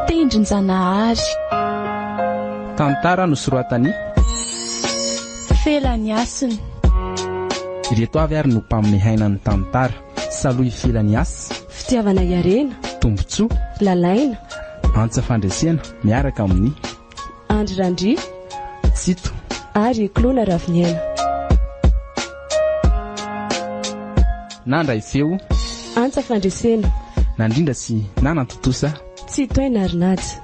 Tendrin-janahary. Tantara nosoratany Felany asiny. Ireto avy ary no mpamin'ny hainan'ny tantara. Saloha ifelany asy, fitiavana iarena, tombotsoa, lalaina, antsa fandresena miaraka amin'ny andrirandry, tsito ary klona raviniana. nandray feo, antsa fandresena, nandrindra sy nanantotosa, tsy toy narinajy.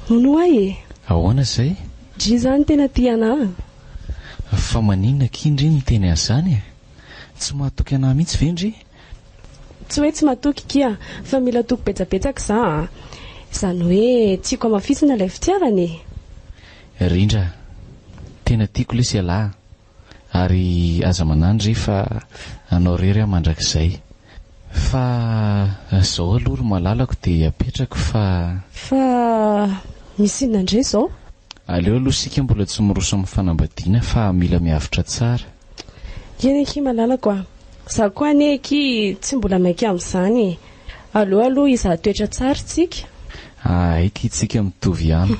Hono ay e. Ahoana izay? Dry zany tena tiana. Fa maninona kindry ny teny azany? Tsy mahatoky anahy mihitsy vendry? Tsy hoe tsy mahatoky kia, fa mila toko betsabetsaka za. Izany hoe tiako amafisina ilay fitiavana e. Rindra, tena tiako ilay sialahy. Ary aza manandry fa anao rery aho mandrakizay. Fa zao aloha ro malalako dia apetrako fa misy inona indray zao? Aleo aloha sika mbola tsy miroso amin'ny fanambadiana fa mila miavitra tsara. Eny eky malalako a. Za koa ane eky tsy mbola mainka amin'izany. Aleo aloha izaho toetra tsara tsika. Eky tsika mitovy ihany.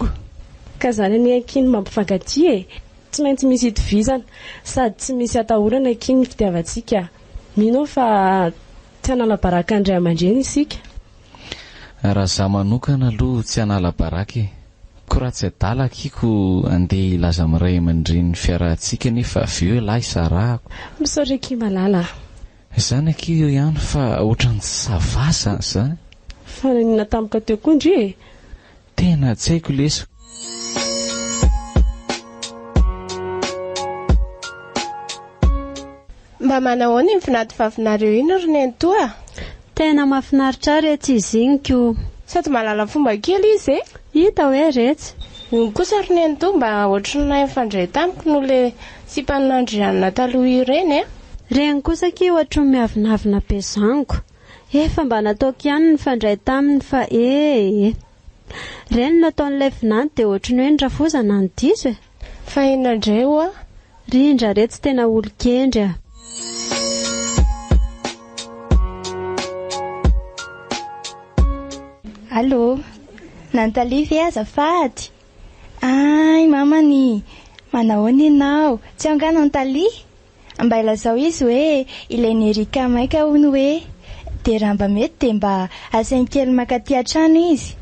Ka zany ane eky ny mampifankatia e. Tsy maintsy misy itovizana sady tsy misy atahorana eky ny fitiavantsika. Mino fa tsy hanala baraka andray aman-dreny isika. Raha za manokana aloha tsy hanala baraka e. Ko raha tsy adala kiko andeha ilaza miray aman-dreny fiarahantsika nefa avy eo lahy sarahako. Misaotra eky malala. Zany akio ihany fa ohatran'ny sava zany zany. Fa nanina tampoka teo koa ndry e. Tena tsy haiko lesako. Mba manao ny vinavinavinareo iny roneny toa? Tena mahafinaritra retsy izy igniko. Sady malala fomba kely izy e? Hita hoe retsy. Iny kosa roneny to mba ohatran'ny mifandray tamiko no le sipan'andrianina taloha ireny e? Reny kosa ki ohatran'ny miavinavina be zango. Efa mba nataoko ihany ny fandray taminy fa Reny nataon'ilay vinany dia ohatran'ny hoe nyrafozana ny diso e. Fa inona indray hoa? Rindra retsy tena olon-kendry a. Allô, Nantalivy azafady. Ay, mamany, manahoana ianao? Tsy angano Nantali? Mba ilazao izy hoe ilainy Erika maika hono hoe dia raha mba mety dia mba asainy kely makaty an-trano izy.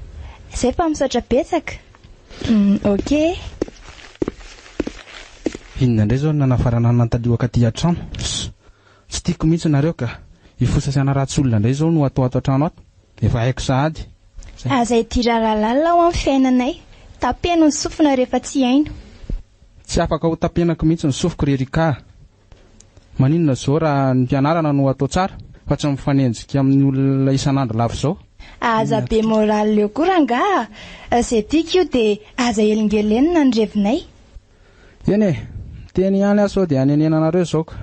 Izay fa misaotra betsaka. Ok. Inona indray zao nanafarana Nantali akaty an-trano? Tsy tiako mihitsy nareo ka. Ifosasiana ratsy olona indray zao no atao an-trano ato. Efa haiko sahady. Aza itira rahalala ao amin'ny fiainanay. Tapeno ny sofina rehefa tsy haino. Tsy afaka ho tapenako mihitsy ny sofiko Rerika. Maninona zao raha ny mpianarana no atao tsara fa tsy mifanenjika amin'ny olona isan'andro lavo zao. Aza be moral leo koranga. Izay tiako io dia aza elingelenina ny revinay. Eny e, teny ihany aho sao dia hanenena anareo zao ka.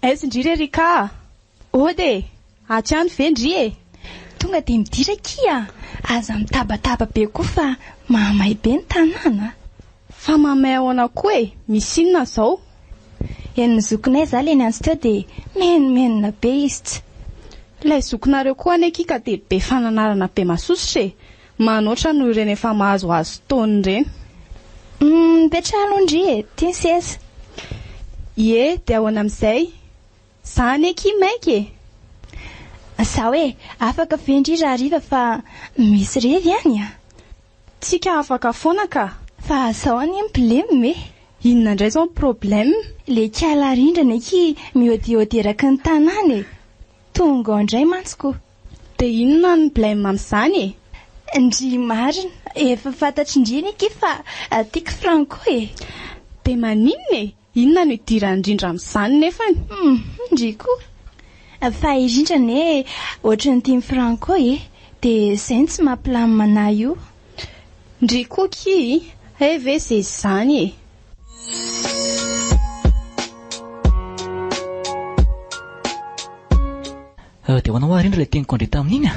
Aiza ndry Rerika? Ode, atyano vendry e. Tonga dia midira kia. Aza mitabataba be koa fa mahamay be ny tanàna. Fa mahamay ahoana koa e, misy inona zao? Eny zokinay za le niantso teo dia menina be izy tsy. Ilay zokinareo koa aneky ka dia be fananarana be masosotra e. Manoatra no ireny efa mahazoazo taona ireny. Petrahalo ndry e, tia seza. Ie, dia ahoana amin'izay? Za aneky maika e. Za hoe afaka vendry raha riva fa misy revy ihany a. Tsika afaka foana ka. Fa zao any problème e. Inona indray zao ny problème? Le kiala rindrana eky miodioderaka ny tanàna e. Tonga ao indray mantsiko. Dia inona ny blème amin'izany e? Ndry marina, efa fantatry indrina eky fa tiako franco e. Dia maninona e? Inona no idirany indrindra amin'izany nefany? Ndry koa. Fa irindra ne ohatran'ny tia franco e. Dia izay ny tsy mampilamy manahy io. Ndry koa ki, ve izay izany e. Dia hoanao ary indra ilay teniko andry tamin'iny a.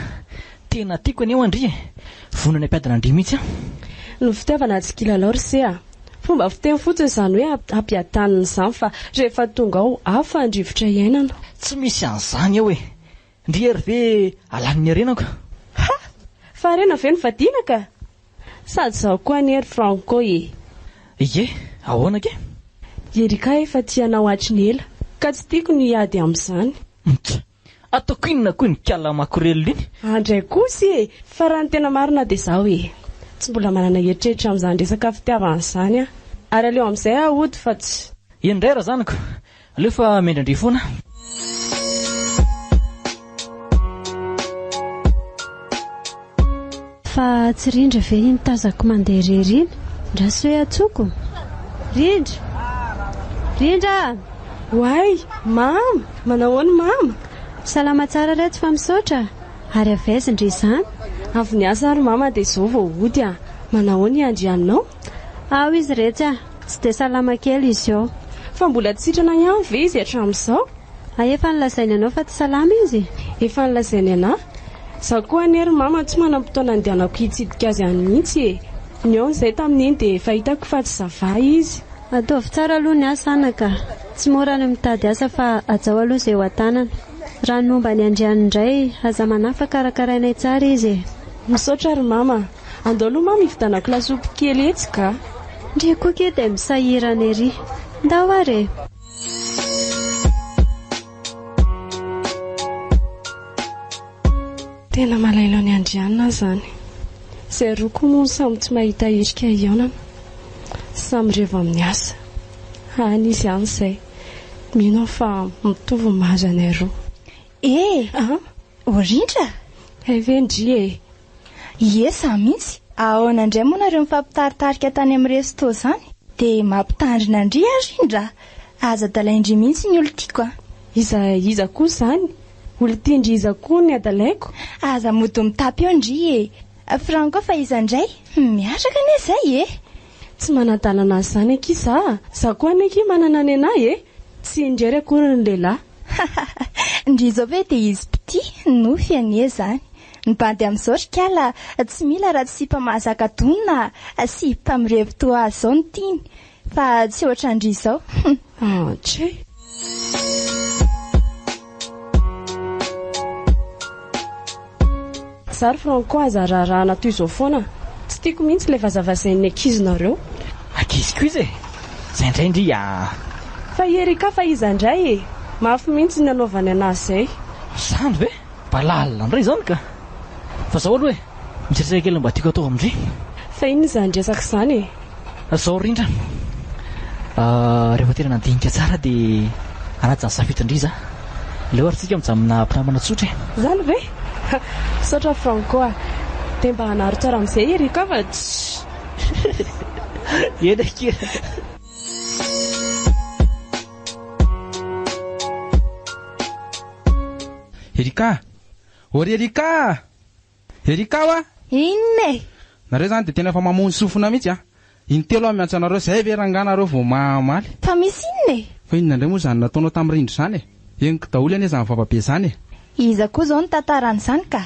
Tena tiako aneo andry e. Vonana ampiadana andry mihitsy a. ny fitiavana tsy kilalao ry sea fomba fiteny fotsiny izany hoe ampiadaniny izany fa rehefa tonga ao hafa andrivotra iainana. Tsy misy an'izany eo e. Ndry ve alan'ny arenako? Ha! Fa arena ve ny vadinaka? Sady zaho koa ny ery Franco e. Ie, ahoana ke? Erika efa tianao atriny ela ka tsy tiako ny hiady amin'izany. Ataoko inona koa ny kala makorelo iny? Andray kosa e, fa raha ny tena marina dia zaho e. Tsy mbola manana eritreritra amin'izany resaka fitiavana izany ary aleo amin'izay ahody fa tsy. Indray raha zanako, aleo fa mendrandry foana. Fa tsy rindra ve iny tazako mandeha rery iny? Ndraso hoe atsoko. Rindra! Hoay, mama, manahoana mama? Salama tsara reto fa misaotra. Ary avezindry izany? Avy niasa ary mama dia izao vao hody manahoana iandrianao? Ao izy rehetra, tsy dia salama kely izy eo. Fa mbola tsitrana ihany ve izy hatramin'izao? Efa nilazainy anao fa tsy salama izy? Efa nilazainy anahy. Zaho koa anery mama tsy manam-potoana andehanako hitsidika azy any mihitsy e. Ny eo izay tamin'iny dia fahitako fa tsy zava izy. Ataovy tsara aloha ny asa anaka. Tsy mora ny mitady asa fa ajaho aloha izay ho an-tanana. Raha nomba ny andriany indray aza manafa karakarainay tsara izy. Misaotra ry mama. Andao aloha mama hividanako lasopy kely etsy ka. Ndre koa ke dia misahirana ery. Ndao are. Tena malailao ny andrianina zany. Izay roa koa moa samy tsy mahita hirika ionana. Samy reva amin'ny asa. Izy ihany izay. Mino fa mitovy mahazo anay roa. Rindra? Vendry e. Ie, sa mihitsy. Ahoana indray moa nareo mifampitaritarika tany amin'ny resto izany? Dia mampitandrina ndry Rindra. Aza dalaindry mihitsy ny olo tiako. Iza koa izany? Olo tindry iza koa ny adalaiko? Aza mody mitapy eo ndry e. Franco fa iza indray? Miatraka ane izay e. Tsy manadalana izany ankiza. Zaho koa aneky manana ny anahy e. Tsy indrery akory ny lehilahy. Ndry izao ve dia izy piti nofy anie izany. Ny bandy amin'izao rikala tsy mila raha tsy mpamahazaka donina sy mpamirevito azy izao ny tiany. Fa tsy ohatra ndry izao. Tse. Zary Franco aza raharahana toy izao foana. Tsy tiako mihitsy ilay vazavazain'ny ankizinareo. Ankiziko izy e. Izay indray ndry Fa Erika fa iza indray e. Mafy mihitsy ny anaovany anazy izay. Zany ve? Balalina indray izany ka. Fa zaho aloha e. Misarisary kely mba tiako atao amindry. Fa inona izany resaka izany e? Zaho Rindra. Rehefa tena nandinika tsara dia anatin'ny safitindry za. Leo aritsika mijanona mpinamana tsotra e. Zany ve? Misaotra Franco dia mba hanaro tsara amin'izay Erika fa Ena kely. Erika! Ory Erika! Erika wa? Inona e? Nareo zany dia tena efa mamony sofina mihitsy Intelo miantso anareo izay ve ranganareo vao mamaly. Fa misy inona e? Fa inona indray moa izany nataonao tamin'ny Rindra izany e? Henoko daholo anie izany vavabe izany e. Iza koa izao ny tantaran'izany ka.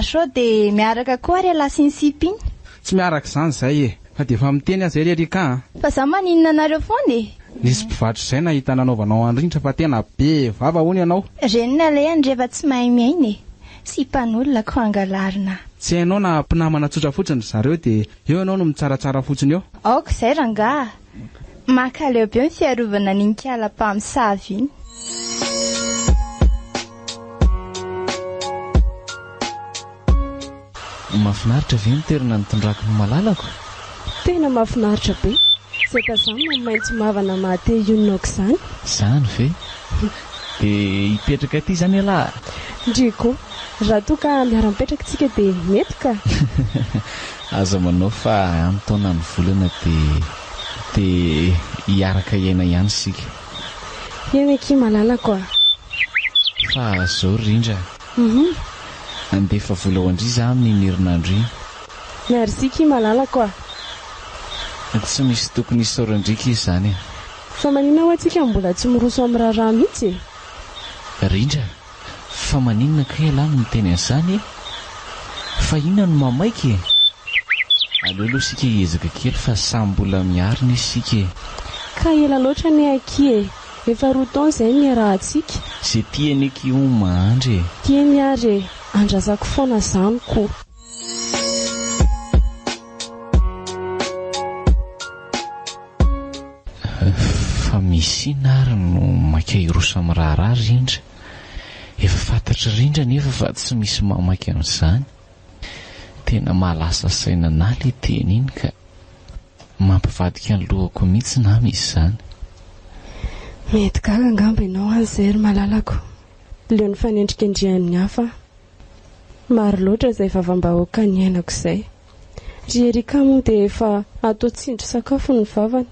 Sao dia miaraka koa ary ala sinsipy iny. Tsy miaraka izany izay e. Fa dia efa miteny azy ry Erika. Fa za maninona anareo foana e? Nisy mpivatro izay nahita nanaovanao an'ny Rindra fa tena be vava hono ianao. Renina ilay rehefa tsy mahay miaina e. Sy mpan'olona ko angalarina. Tsy hainao na mpinamana tsotra fotsiny zareo dia eo ianao no mitsaratsara fotsiny eo. Aoka izay rangaha. Makaleo be ny fiarovana ninkala mpamosavy iny. Mahafinaritra ve miterina ny tondrako ny malalako? Tena mahafinaritra be. Izay tazany no maintso mavana mahateiononako izany. Izany ve? Dia hipetraka aty izany alahy. Ndriko, raha toa ka miara-mipetraka tsika dia mety ka. Aza manao fa amin'ny taona ny volana dia hiaraka iaina ihany sika. Eny eky malalako Fa zao Rindra. Andefa vola ao andry za amin'ny herinandro iny. Miary sika malalako Tsy misy tokony isaorandrika izy izany. Fa maninona ho antsika mbola tsy miroso amin'ny raharaha mihitsy Rindra, fa maninona ka ialahy no miteny an'izany? Fa inona no mamaiky? aleo aloha sika ezaka kely fa samy mbola miarina isika ka ela loatra ny aky efa 2 taona izay ny rahantsika zay tiany eky io mahandry tiany ary andrasako foana zany koa fa misy nary no makay rosa miraharaha rindra efa fantatra rindra nefa fa tsy misy mamaky amin'izany tena mahalasa saina na le teny iny ka mampivadika ny lohako mihitsy na misy izany mety gaga angamba ianao an'izay ry malalako leo ny fanendrika andrian'ny hafa maro loatra izay vavam-bahoaka ny ainako izay ry Erika moa dia efa atao tsindry sakafo ny vavany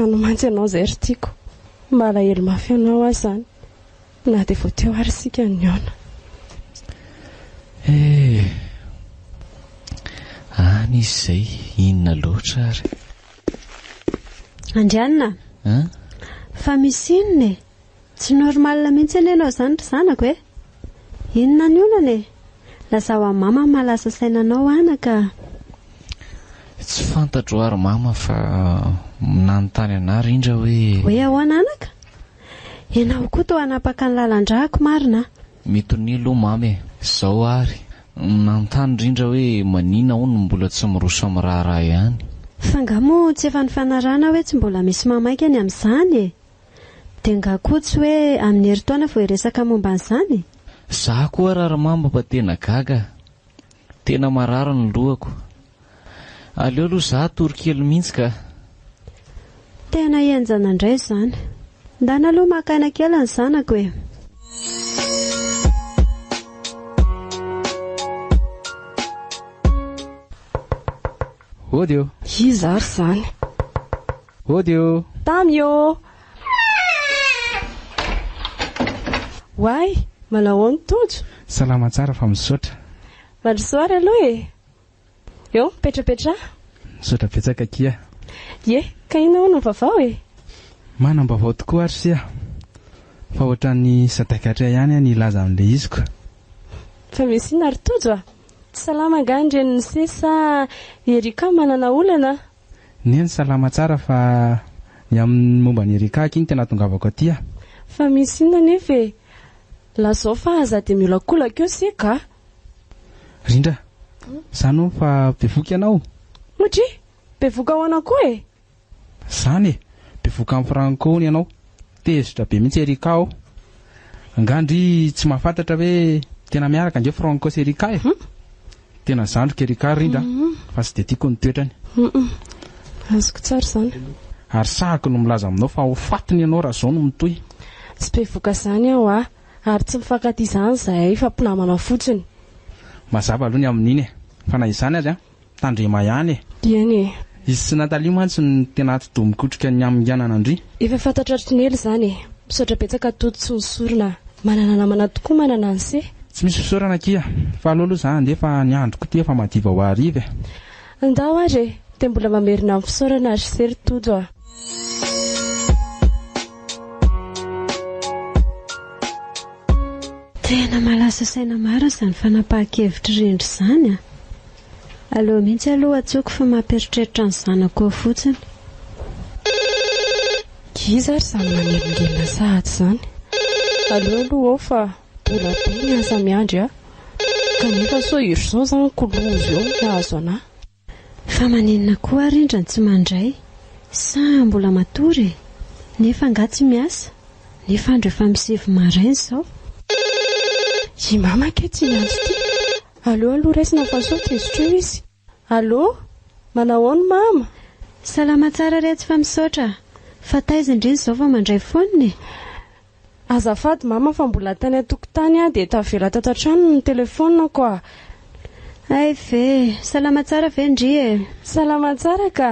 anomantsy ianao izay ry tiako mba alahelo mafy ianao azy izany na dia vao teo ary sika ny aona any izay inona loatra ary andrianina fa misy inona e tsy normal mihitsy ianao izany ry zanako e inona ny olana e lazao amin'ny mama malasa sainanao anaka tsy fantatro ary mama fa nanontany ana rindra hoe ahoana anaka ianao koa toa hanapaka ny lalan-drahako marina mitony aloha mamy izao ary nanontany rindra hoe manina ao no mbola tsy miroso amin'ny raharaha ihany fa nga moa tsy efa ny fanarana hoe tsy mbola misy mamaika any amin'izany e dia nga koa tsy hoe amin'ny herintaona vao iresaka momba an'izany za koa raha mamba fa tena gaga tena marary ny lohako aleo aloha za torokely mihitsy ka tena enjana indray izany ndana aloha makaina kely ny zanako e Odio izy ary izany Odio tamio Wai malahoany tojo salama tsara fa misaotra mandrosoary aloha e eo petrapetra misaotra betsaka kia ye ka ina ho no vavao e manam-bavao tokoa ary sia fa ohatran'ny sadakatra ihany ny ilaza amin'ilay iziko fa misy ina ry tojo tsy salama ngandren'ny sesa Erika manana olana neny salama tsara fa ny amin'ny momba ny Erika iny tena tongavako aty fa misy ina nefa e lazao fa aza dia miolakolaka eo sika rindra zany fa bevoka ianao otry bevoka ho ana koa e zany e bevoka amin'ny franco ny ianao tezitra be mihitsy Erika aho angandry tsy mahafantatra hoe tena miaraka ndreo franco sy Erika e tena zandrika Erika rindra fa tsy dia tiako ny toetrany azoko tsara izany ary sahako no milaza aminao fa ho fatiny ianao raha izao no mitohy tsy bevoka izany aho ary tsy mifankaty izany zahay fa mpinamana fotsiny mazava aloha ny amin'iny e fa na izany azy tandrema ihany e eny izy sy Natalia mantsy ny tena atodomikotrika ny amin'ngianana andry efa fantatra tronely izany e misaotra betsaka toto tsy nisorona manana namana tokoa manana anse tsy misy fisaorana kia fa aloha za andefa ny androko ty efa madiva ho ariva e andao ary e dia mbola mamerina amin'ny fisaorana ary sery tojo tena malasa saina maro izany fanapahan-kevitra rindry izany aloha mihitsy aloha atsoko fa mamperitreritra ny zanako fotsiny iza ary izany manelingelina sahatra izany aloha ao fa mbola be ny asa miandry kanefa so iry zao izany kolozo eo nahazo ana fa maninona koa rindra ny tsy mandray sa mbola matory nefa nga tsy miasa nefa andro efa misivy maraina izao i mama ke tsy miandry ty aloha raisina fa so tezotra eo izy alo manahoany mama salama tsara retsy fa misaotra fa taiza indriny izao fa mandray foniny azafady mama fa mbola tany atokotany dia tavela tatantrano ny telefonako ay ve salama tsara ve ndry e salama tsara ka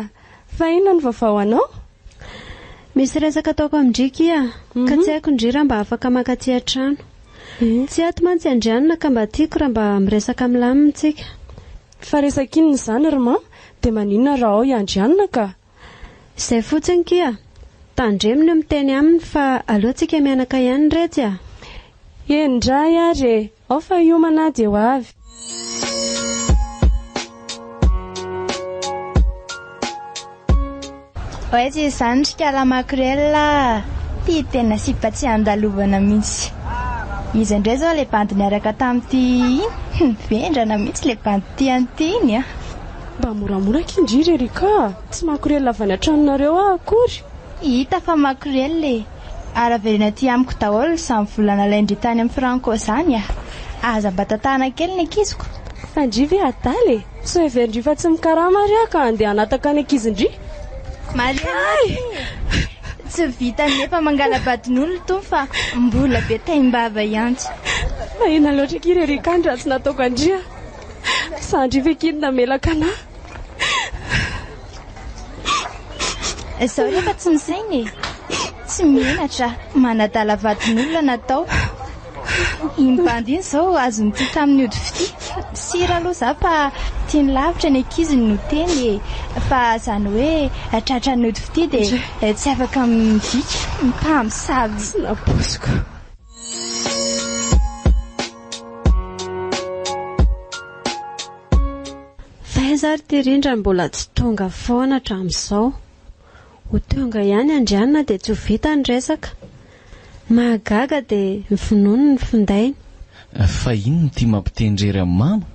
fa inona ny vavao anao misy resaka ataoko amindriky ka tsy haiko ndry raha mba afaka makaty an-trano tsy ato mantsy andrianina ka mba tiako raha mba miresaka milamintsika fa resaka inona izany rima dia maninona raha ao iandrianina ka izay fotsiny kia tandreminy eo miteny aminy fa alohantsika mianaka ihany retsy endray ary ao fa iomana dia ho avy oe tsy zandrika la makrela ty tena sipatsy andalovana mihitsy. Izy indray zao le bandy niaraka tamin'ity vendrana mihitsy le bandy ty antiny a. Mba moramora kindry Erika, tsy makorely avany an-tranonareo akory. Hita fa makorely araverina ty amiko daholo samy volana laindry tany amin'ny Franco zany a. Aza mba tatana kely ny akiziko. Andrivy adaly so everindry fa tsy mikarama ry ka andeha anataka ny akizindry. Mariana tsy vita nefa mangala badin'olona to fa mbola be taimbava iantsy. Mahina loatra kiry Erika andra tsy nataoko andria. Sandrivy kiny namelaka na. Zao rehefa tsy misainy tsy menatra manadala vadin'olona natao. Imbandy iny zao azony ty tamin'ny ody fity. Sira aloha za fa tiany lavitra ny akiziny no teny fa zany hoe tratra ny ody fity dia tsy afaka midika mpamosavy. Tsy naposiko. Zary ty rindra mbola tsy tonga foana hatramin'izao. Ho tonga ihany andrianina dia tsy ho vita ny resaka. Mahagaga dia mifinono ny findainy. Fa ino ty mampitendrery amin'ny mama?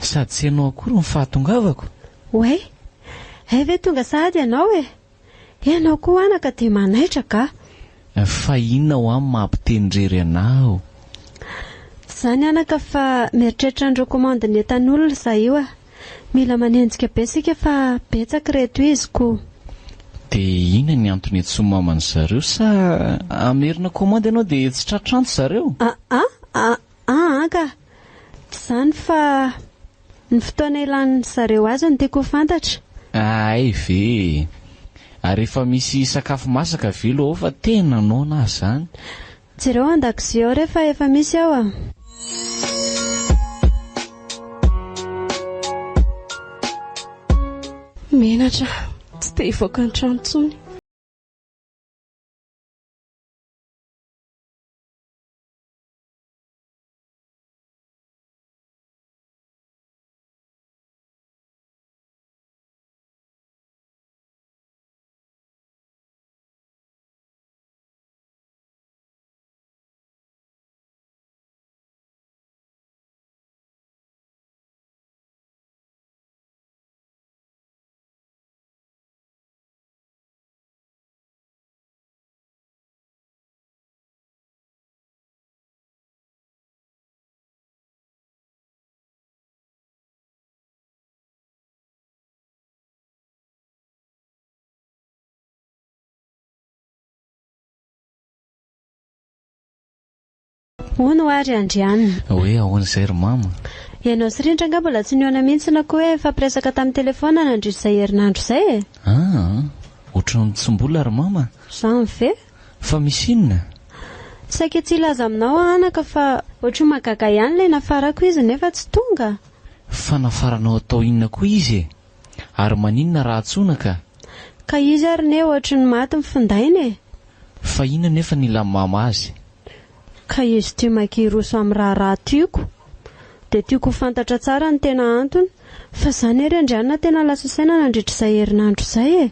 Sady tsy ianao akory ny fahatongavako. Oe, ve tonga sahady ianao e? Ianao koa anaka dia manaitra ka. Fa inona ho amin'ny mampitendrery anao? Zany anaka fa mieritreritra ny rekomandy ny etan'olona za io a. Mila manenjika besika fa betsaka reto izy ko. Dia ina ny antony etsy mamany zareo sa amerina komandy ianao dia tsy tratranto zareo? Ka zany fa ny fotoana ilan'ny zareo azy no tiako fantatra. Ay ve. Ary efa misy sakafo masaka velo ao fa tena naona zany. Jereo an-dakozia ao rehefa efa misy ao a. Menatra tsy te hivoaka ny trano intsony. Hono ary andrianina. Hoe ahoana izay ry mama? Ianao sy rindra nga mbola tsy niona mihitsy na koa hoe fampiresaka tamin'ny telefaona nandritra izay herinandro izay e. Ohatran'ny tsombola ry mama? Zany ve? Fa misy inona? Saika tsy ilaza aminao anaka fa ohatry magaga ihany ilay nafarako izy nefa tsy tonga. Fa nafaranao atao inona koa izy e? Ary maninona raha tsonaka? Ka izy ary ne ohatry ny maty mifindainy e. Fa inona nefa nila mama azy? Ka izy tia makiroso amin'ny raha tiako. Dia tiako fantatra tsara ny tena antony. Fa zany ery andrianina tena lasa saina nandritra izay herinandro izay e.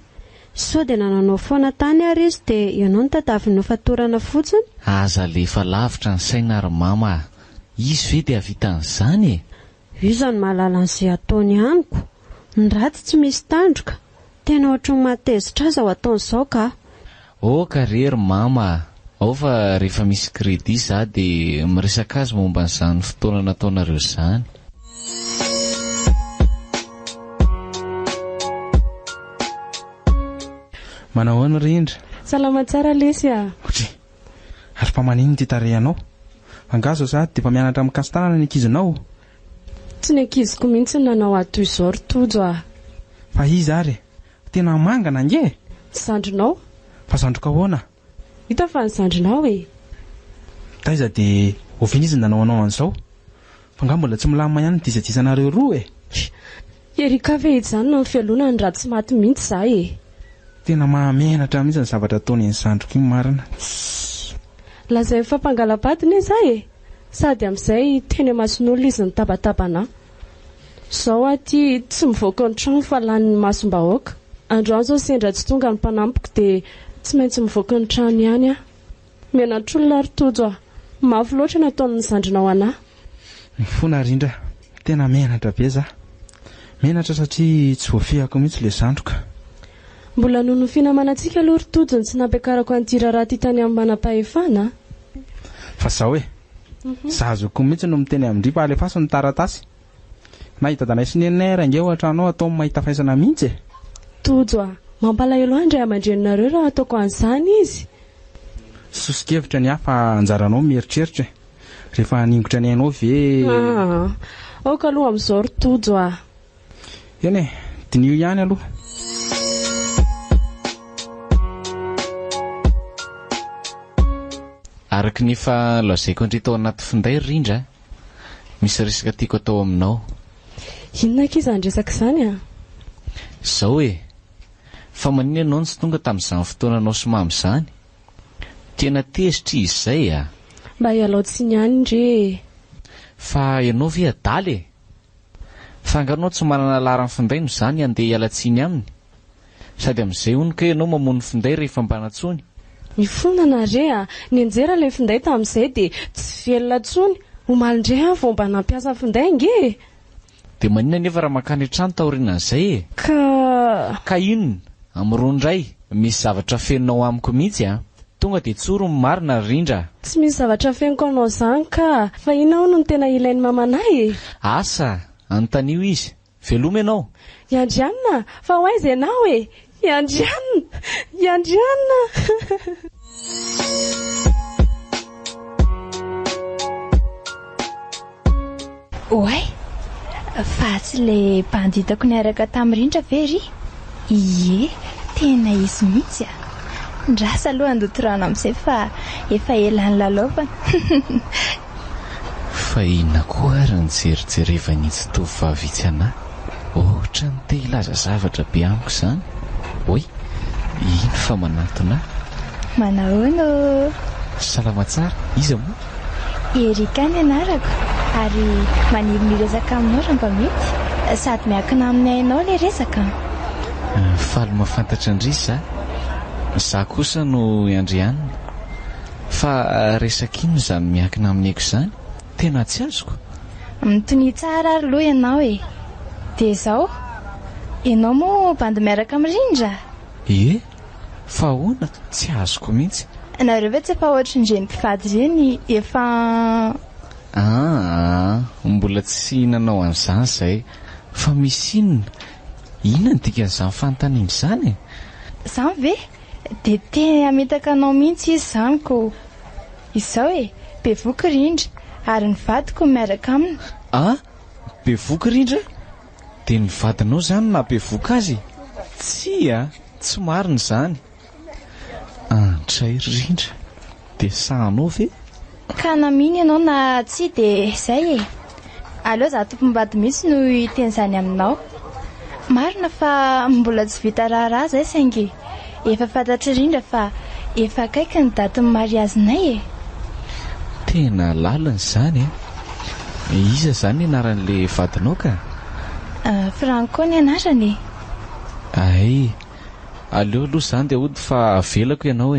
So dia nananao foana tany ary izy dia ianao ny tadaviny fatorana fotsiny. Aza lefa lavitra ny saina ry mama. Izy ve dia vitan'izany e? Iza ny mahalala an'izay ataony aniko. Ny raty tsy misy tandroka. Tena ohatran'ny matezitra azy ao ataon'izao ka. Ka rery mama. Ao fa rehefa misy kredi za dia miresaka azy momba n'izany fotoana nataonareo izany. Manao ahoana rindra? Salama tsara lesy a. Ary fa manino ty tarehanao? Angazo za dia mba mianatra amin'ny kastanana ny ankizinao. Tsy ny ankiziko mihitsy nanao atoy izao rotojo a. Fa izy ary tena mangana nge? Zandrinao? Fa zandroka ahoana? Hita fa ny zandrinao e. Taiza dia oviana izy nanao anao an'izao? Fa nga mbola tsy milamina ihany dizadizanareo roa e. Erika ve izany no fialona ny raha tsy maty mihitsy za e. Tena mahamenatra mihitsy ny zavatra ataony ny zandroko iny marina. Lazay fampangalam-patiny e za e. Sady amin'izay teny mason'olona izy ny tabatabana. Zao aty tsy mivoaka ny trano fa lany ny masom-bahoaka. androany zao sendra tsy tonga ny mpanampiko dia tsy maintsy mivoaka ny trano ihany aho. Menatr'olona ry Tojo a, mafy loatra nataon'ny zandrinao anahy. Fona Rindra, tena menatra be za. Menatra satria tsy voafehako mihitsy le zandroka. Mbola nonofina manantsika aloha ry Tojo ny tsy nampiakarako an'ity raharaha ty tany amin'ny manam-pahefana. Fa zaho za azoko mihitsy no miteny amindripa alefasy ny taratasy. Nahita danay sy nenay range ohatra anao atao mahita faisana mihitsy. Tojo a, mampalahelo andray aman-drenonareo raha ataoko an'izany izy. Sosikevitra ny hafa anjaranao mieritreritra. Rehefa haningotra ny ainao ve... Aoka aloha amin'izao ry Tojo a. Eny dinio ihany aloha. Araka ny fa lazaiko andrito ao anaty finday Rindra, misy resaka tiako atao aminao. Inona kiza andresaka izany a? Zao fa manina ianao tsy tonga tamin'izany fotoananao somamy izany. Tena tezitra izy izay a. Mba hialao tsiny ihany ndre. Fa ianao ve adaly fa anganao tsy manana laran'ny finday no izany andeha hiala tsiny aminy. Sady amin'izay onika ianao mamono finday rehefa mbanatsony. Mifona nare a, ny anjera ilay finday tamin'izay dia tsy velona tsony. Omalindray aho vao mba nampiasa finday nge. Dia manina nefa raha makany an-trano taorianan'izay Ka inona? Amiroandray misy zavatra fenonao amiko mihitsy a. Tonga dia tsoro ny marina Rindra. Tsy misy zavatra fenoko anao izany ka. Fa inona no tena ilain'ny mamanay? Asa, anontanio izy. Veloma ianao? Iandrianina, fa ho aiza ianao Iandrianina. Oay, fa tsy le banditako niaraka tamin'ny Rindra ve ry? Ie, tena izy mihitsy a. Ndrasa aloha andotorana amin'izay fa efa ela ny lalaovana. Fa inona koa ary ny jerijerevan'itsy tovovavy itsy anahy? Ohatra ny te hilaza zavatra be amiko izany. Oy, ino fa manatona? Manahoana? Salama tsara, iza moa? Erika ny anarako, ary maniry ny resaka aminao raha mba mety, sady miankina amin'ny ainao le resaka. Faly mahafantatra andrisy za kosa no Andrianina. Fa resaka ino izany miankina amin'ny eko izany? Tena tsy azoko. Mitony tsara ary loha ianao dia izao, ianao moa bandy miaraka amin'ny Rindra? Ie, fa ahoana tsy azoko mihitsy. Nareo ve tsy efa ohatry ny renim-pivady ireny efa... Mbola tsy nanao an'izany izay. Fa misy inona ny dikan'izany fanontaniana izany? Izany ve? Dia tena ametaka anao mihitsy izy izany ko. Izao bevoky Rindra ary ny vadiko miaraka aminy. Bevoky Rindra? Dia ny vadinao izany na bevoka azy? Tsy marina izany. Andray Rindra, dia sahanao ve? Ka naminy ianao na tsy dia izay aleo za tompom-bady mihitsy no hiteny izany aminao. Marina fa mbola tsy vita raharaha izay saingy efa fantatry Rindra fa efa akaiky ny datin'ny mariazinay Tena lalina izany Iza izany anaran'le vadinao ka? Franco ny anarany. Ay, aleo aloha izany dia hody fa avelako ianao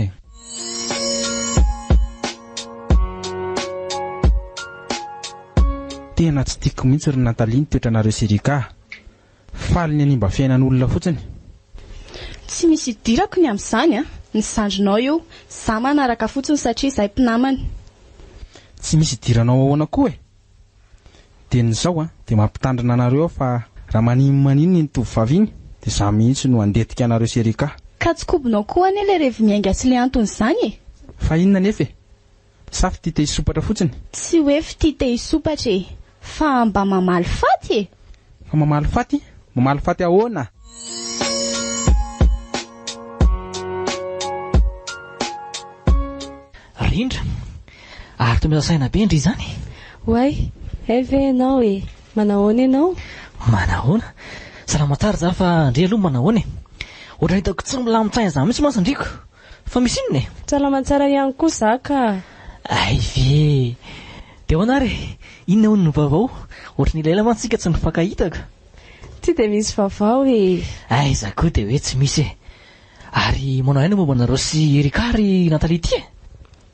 Tena tsy tiako mihitsy ry Natalie ny toetranareo sy Erika. Faly ny hanimba fiainan'olona fotsiny. Tsy misy idirako ny amin'izany ny zandrinao io, za manaraka fotsiny satria izay mpinamany. Tsy misy idiranao ahoana koa dia n'izao dia mampitandrina anareo fa raha maninony ny tovovavy iny dia za mihitsy no andetika anareo sy Erika. Ka tsy kobinao koa anie ilay rehefa miainga sy ilay antony izany Fa inona nefa sa fitita hisopatra fotsiny? Tsy hoe fitita hisopatra fa mba mamaly faty Fa mamaly faty? Mamaly faty ahoana? Rindra, ary to misasaina be ndry izany. Way, ve ianao manahoana ianao? Manahoana? Salama tsara za fa ndre aloha manahoana Oatra hitako tsy milamintsaina izany mihitsy maso ndriko. Fa misy inona Salama tsara ihany koa za ka. Ay ve. Dia ahoana ary? Inona hono no vaovao? Ohatran'ilay ela mantsika tsy nifankahitaka. Tsy dia misy vaovao e. Aiza koa dia hoe tsy misy e. Ary manao aina momba nareo sy Erika ry Natalie ty e.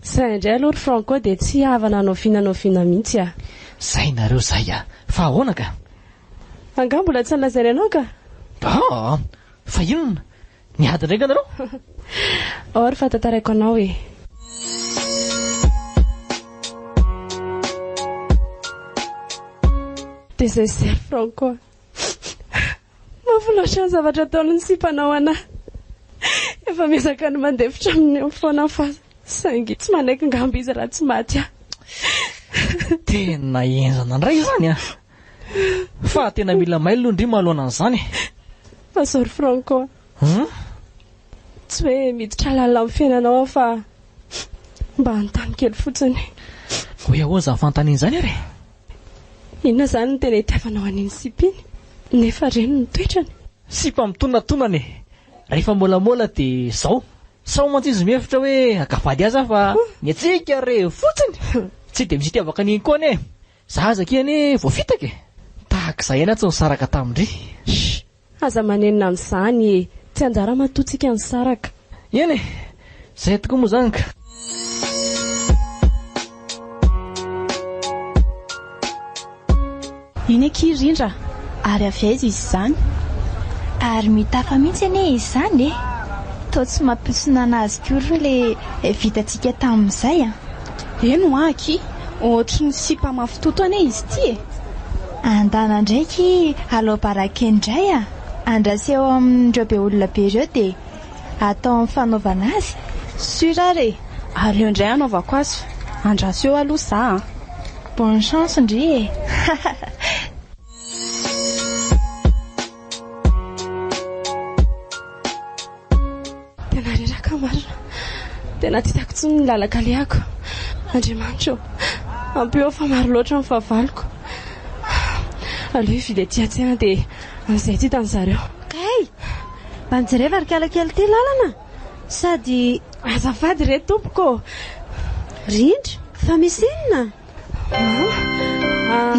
Izay indray aloha ry Franco dia tsy havana noviana mihitsy a. Zay nareo zay a. Fa ahoana ka? Anga mbola tsy nalazainy anao ka? Fa inona? Niady ndraika nareo? Ry fahatantarako anao e. Dia zay Franco. Mahafinaritra ny zavatra ataony ny sipanao anahy. Efa miezaka ny mandefitra amin'ny foana fa saingy tsy manaiky ngambo izy raha tsy maty aho. Tena enzana ndray izany a. Fa tena mila mailo ndry mahalona an'izany. Fa sorry Franco. Tsy hoe miditra lalina amin'ny fiainanao fa mba hanontany kely fotsiny. Hoe ahoana izany fanontaniana ary? Inona izany no tena itiavanao an'iny Sipiny? Nefa reny ny toetrany. Sipa mitonnatonany. Rehefa molamola dia zao. Sao mantsy izy mihevitra hoe akafady aza fa miatsika re fotsiny. Tsy dia misy itiavaka an'iny koa ane. Za aza ane voafitaka e. Tahak'izay ihany tsy nisaraka tamindry. Aza manenina amin'izany e. Tsy anjara matotsika ny saraka. Eny e. Zay tokoa moa zany ka. Iny ekirindra ary avy aiza izy izany? Ary mitafa mihitsy ane izy izany e. Toa tsy mampiosona anazy koa le vitantsika tamin'izay a. Eno aky, ohatry ny sipa mafitoto ane izy ty e. Andana ndraiky alo baraka indray a. Andraseo amin'ireo be olona be ireo dia atao amin'ny fanaovana azy. Surare, ary eo indray anaovako azy. Andraseo aloha za. Bonne chance ndry e. Tena reraka marina. Tena titako tsy ny lalaka liako. Andriamanitro, ampio fa maro loatra ny fahavaloko. Aleo hividy aty an-tsena dia amin'izay ty tany zareo. Kay, mba nijereva ry kalakely ty lalana. Sady azafady re tompoko. Rindra, fa misy inona?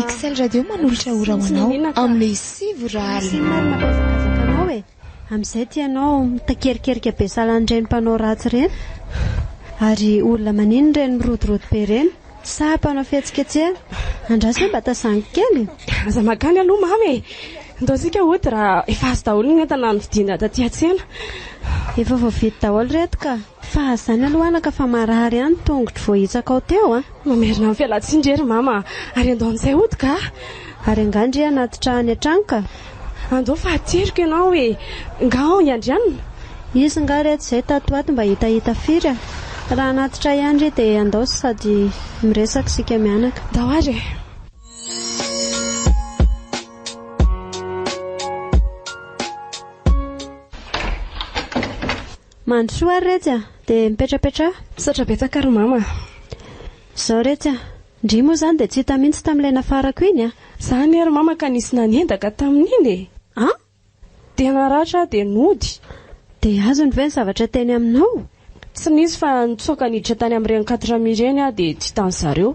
XL Radio manolotra ora hoanao amin'ilay sivy raha mazakazaka anao e. Amin'izay tianao mitakerikerika be salan'ireny mpanao ratsy ireny. Ary olona manino ireny mirodorody be ireny. Sa mpanao fihetsiketsehana. Andrasy mba tasangy kely. Aza makany aloha mamy. Ndaosika hody raha efa azo daholo ny entana ny vidina taty an-tsena. Efa voavidy daholo reto ka. Fa azany aloha anaka fa marary ihany tongotro voahitsaka ao teo a. Mamerina amin'ny fialatsin-drery mama. Ary andaon'izay hody ka. Ary angandry anaty any an-trano ka. Andao fa ateriko ianao e. Ngao iandrianina. Izy nga reto izay tatoato mba hitahita firy a. Raha anatitra ihany dia andao sady miresaka sika mianaka. Dao ary. Mandrosoa ary retsy a, dia mipetrapetra. Satra betsaka ry mama. Zao retsy a, ndry moa izany dia tsy hita mihitsy tamin'ilay nafarako iny a. Izany ary mama ka nisy nanendaka tamin'iny e. Dia naratra dia nody. Dia azony ve ny zavatra teny aminao? Tsy nisy fa nitsoaka niditra tany amin'ireny 4 mireny a dia tsy hitan zareo.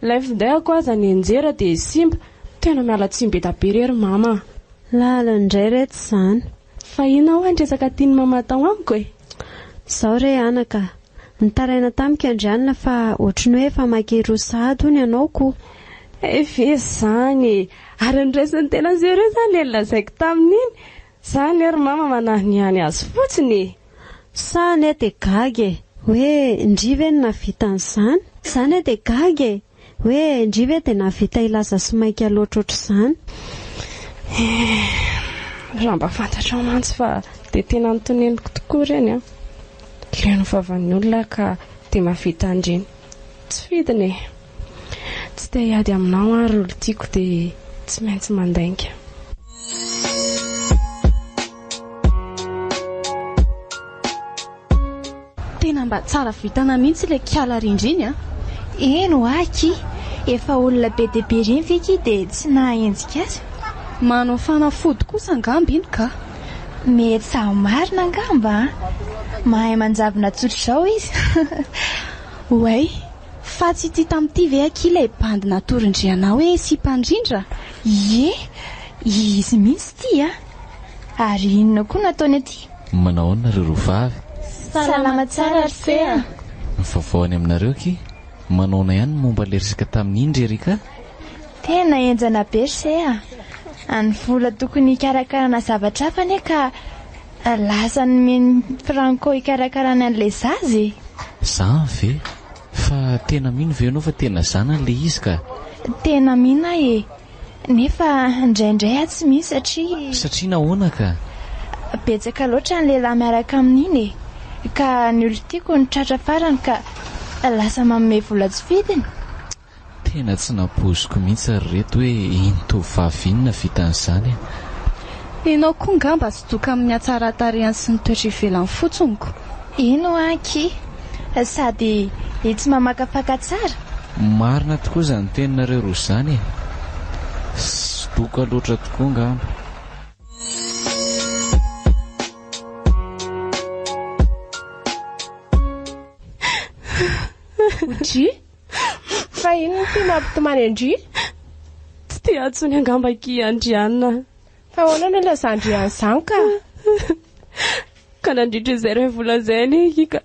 Ilay findaiko aza ny anjera dia simba. Tena miala tsimby be rery mama. Lalindray reto izany. Fa ina ho andresaka tiany mama tao amiko e. Zao re anaka. Nitaraina tamiko andrianina fa ohatriny hoe efa makery sahady hony ianao koa. Efe izany. Ary niraisiny tena zereo izany ny lazaiko tamin'iny. Izany ary mama manahiny ihany azy fotsiny. Sa ne dia gagy hoe ndrive ny navita an'izany. Sa ne dia gagy hoe ndrive dia navita ilaza sy maika loatra ohatr'izany. Raha mba fantatra mantsy fa dia tena nitoneniko tokoa ireny a. Leno vavan'ny olona ka dia mavita andreny. Tsy fidiny. Tsy dia hiady aminao ary olo tiako dia tsy maintsy mandainga. Tena mba tsara vitana mihitsy ilay kiala rindriny a. Eno aky. Efa olona be dia be reny feky dia tsy nahenjika azy. Manao fanafody kosa angamba iny ka. Mety sa marina angamba. Mahay manjavona tsotra izao izy. Oay, fa tsy ity tamin'ity ve aky ilay bandy natorindrianao hoe sipandrindra? Ie, Izy mihitsy ty Ary inona koa nataony aty? Manao nareo rovavy? Salama tsara ry fea. Vaovao any aminareo ki? Manaona ihany momba le resaka tamin'iny Rerika? Tena enjana be sea. Any vola tokony hikarakarana zavatra hafa anie ka lasa ny Franco hikarakarana an'ilay zazy. Zany ve? Fa tena mino ve ianao fa tena zana le izy ka? Tena mina nefa indraindray tsy misy satria nahoana ka? Betsaka loatra ny lehilahy miaraka amin'iny ka ny olo tiako ny tratra farany ka lasa manome vola tsy vidiny. Tena tsy napoziko mihitsy ary reto hoe iny tovovavy iny navita an'izany. Ianao koa ngamba sy doka amin'ny hatsaran-tarehany sy ny toetra ivelany fotsiny. Ino anky? Sady tsy mamakafaka tsara. Marina tokoa izany teninareo roa izany. Sy doka loatra tokoa ngamba. Odry? Fa ino ty mampitomany Andry? Tsy te atsony angamba ki Andriana. Fa ahoana no laza Andriana izany ka? Ka nandritra izay iray vola izay anie ka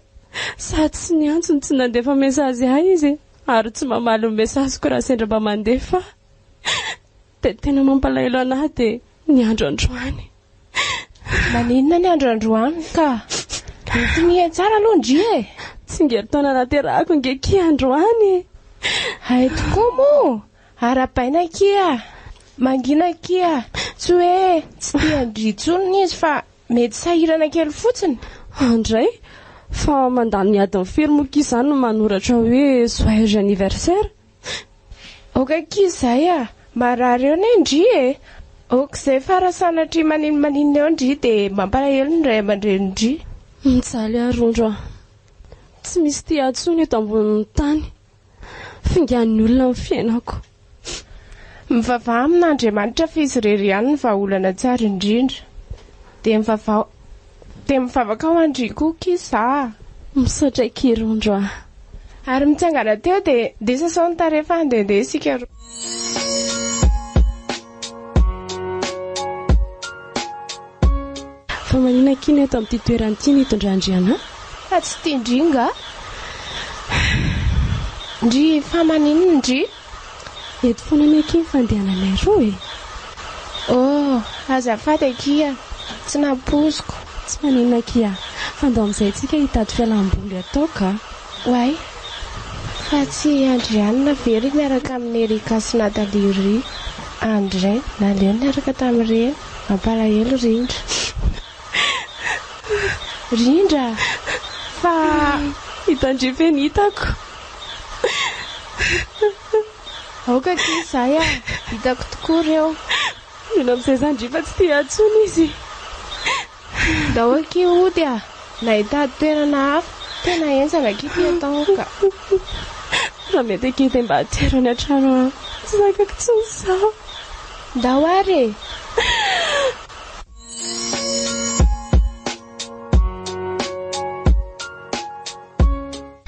sady tsy niantsony tsy nandefa mesazy ahy izy ary tsy mamaly ny mesaziko raha sendra mba mandefa. Dia tena mampalahelo anahy dia ny andro androany. Maninona ny andro androany ka? Mety mihe tsara aloha Ndry Tsy ngeritaona naterahako ngeki androany. Hay tokoa mo ara-paina kia mangina kia tsy hoe tsy tia Ndry tsony izy fa mety sahirana kely fotsiny. Andray fa mandany adiny firy moa izany no manoratra hoe joyeux anniversaire. Oka kia izay marary eo ne Ndry Ok izay farasanatry maninona eo Ndry dia mampalahelo ny ray aman-dreny Ndry. Mijaly arondro tsy misy tia atsony eto ambonin'ny tany. Fingan'ny olona amin'ny fiainako. Mivavaha amin'Andriamanitra fa izy irery ihany ny vahaolana tsara indrindra. Dia mivavaka ao Andry koa kiza. Misaotra kirondro Ary mitsangana teo dia sasaony tarefa handehandeha isika roa. Fa manina kina eto amin'ity toerany ity nitondra Andriana? Fa tsy tia Ndry Ndry fa maninona Ndry? Eto foana ny aky ny fandehananay roa Oh, azafady akia tsy napoziko. Tsy maninona kia fa ndao amin'izay tsika hitady fialamboly atao ka. Way fa tsy Andriana very miaraka amin'ny Erika sy Natalie ry. Andray naleo miaraka tamin'ireny mampalahelo Rindra fa hitandrifeny hitako. Aoka kizay hitako tokoa reo. Mino amin'izay zany Ndry fa tsy tia atsony izy. Dao aky ody na hitady toerana hafa tena ensana kity atao ka. Raha mety akety mba aterany an-trano tsy zakako tsony sao. Dao ary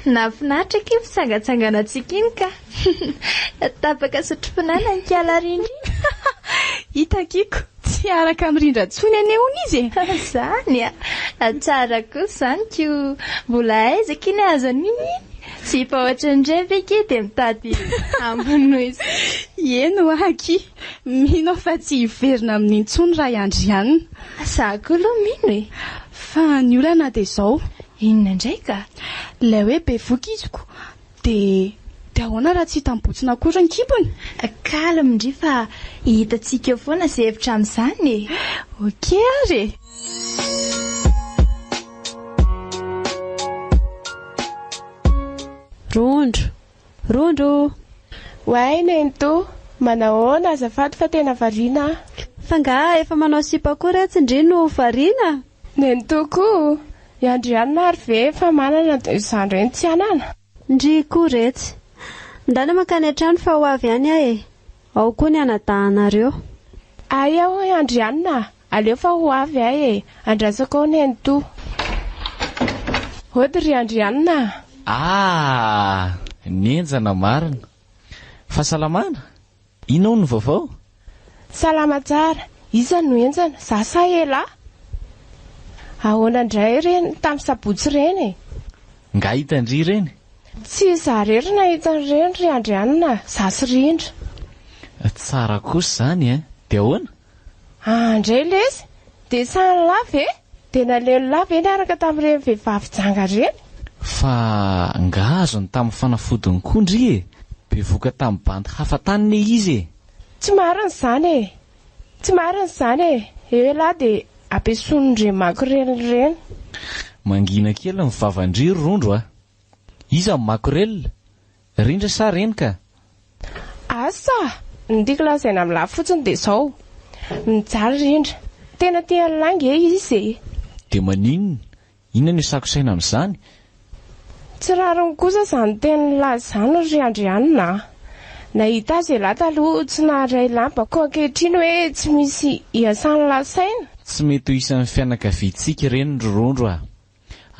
Nafinaritra ke fisangatsangana antsika iny ka. Tapaka sotro-pinana ny kiala Rindry. Hitakiko tsy araka mirindra tsony anehoany izy. Zany tsara koa izany ko mbola aizaka iny azo an'iny. Tsy efa ohatran'ireny ve ke dia mitady ambony izy. Eno aky mino fa tsy hiverina amin'ny intsony raha Andriana. Za koa aloha mino fa ny olana dia izao. Inona indray ka? Ilay hoe bevoka iziko dia ahoana raha tsy hitambotsina akory ny kibony? Kalma Ndry fa hitantsika eo foana izay hevitra amin'izany. Ok ary. Rondro. Way nento manahoana azafady fa tena variana. Fa nga efa manao sipa koa ratsy Ndry no variana. Nento koa Andriana ary ve fa manana izany ireny tsy anana? Ndry koa retsy. Ndana makany an-trano fa ho avy ihany ahy. Ao koa ny anadahanareo. Ay ao Andriana, aleo fa ho avy ahy andrasako ao Nento. Ody ry Andriana. Nienjana marina. Fahasalamana? Inao ny vaovao? salama tsara. Iza no enjana zasa ela ahoana indray reny tamin'ny sabotsy reny nga hitandry reny tsy zarery nahita reny ry andrianina zasy rindra tsara kosa zany dia ahoana andray lesy dia sany lava dia naleno lava eny araka tamin'ireny vehivavy janga reny fa nga azony tamin'ny fanafodiny kondry bevoka tamin'ny bandy hafa taniny izy tsy marina izany tsy marina izany eo lahy dia ampiason'Andriamaniko reny mangina kely ny vavandriry rondro iza makorelina rindra sa reny ka asa ndiko lazaina amin'ny lahy fotsiny dia izao mijaly rindra tena tiany langy izy dia maninona inona no sakosaina amin'izany tsy rariny kosa izany teny laza izany ry andrianina nahita azy lahy taloha tsy naharay lamba ko ankehitriny hoe tsy misy hiasany lasaina tsy mety ho isan'ny fianakaviantsika ireny rondro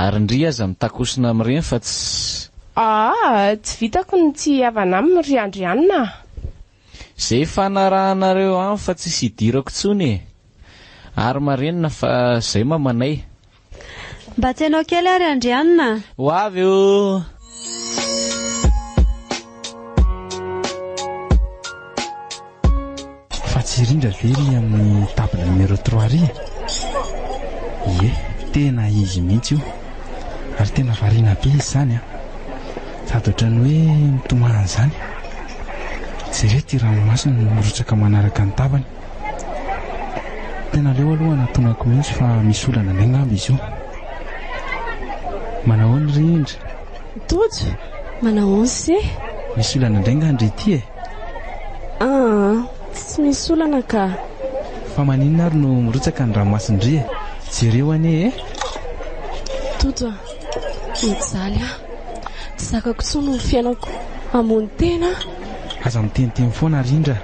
ary ndry aza mitakosina amin'ireny fa tsy vitako ny tsy havana aminy ry andrianina izay fanarahanareo any fa tsy sidirako tsony ary marenina fa izay mamanay mba tsy hainao kely ary andrianina ho avy eo fa tsy rindra very amin'ny table numéro 3 ry tena izy mihitsy io ary tena variana be izy zany sady ohatrany hoe mitomany zany tsy re ty ranomasina mirotsaka manaraka ny tabany tena leo aloha natonako mihitsy fa misy olana indray ngamba izy io manahoany rindra tojo manahoany se misy olana indray ngandry ity tsy misy olana ka fa maninona ary no mirotsaka ny ranomasindry jereo ane tojo mijaly tsy zakako tsony ny fiainako amony tena aza miteniteny foana rindra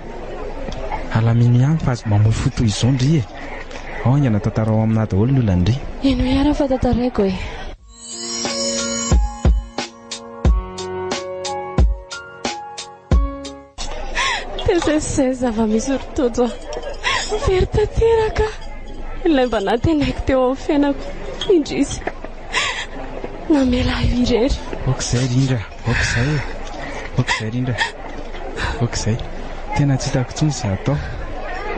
alaminy ihany fa azo mamoy fotoy izao ndry ao angana tantara ao amina daholo ny olana ndry eno iara fa tantaraiko tezay zava-misy rotojo very tanteraka ilay mba natenaiko teo amin'ny fiainako indrisy namela irery okizay rindra okizay rindra okizay tena tsy hitako tsony izay atao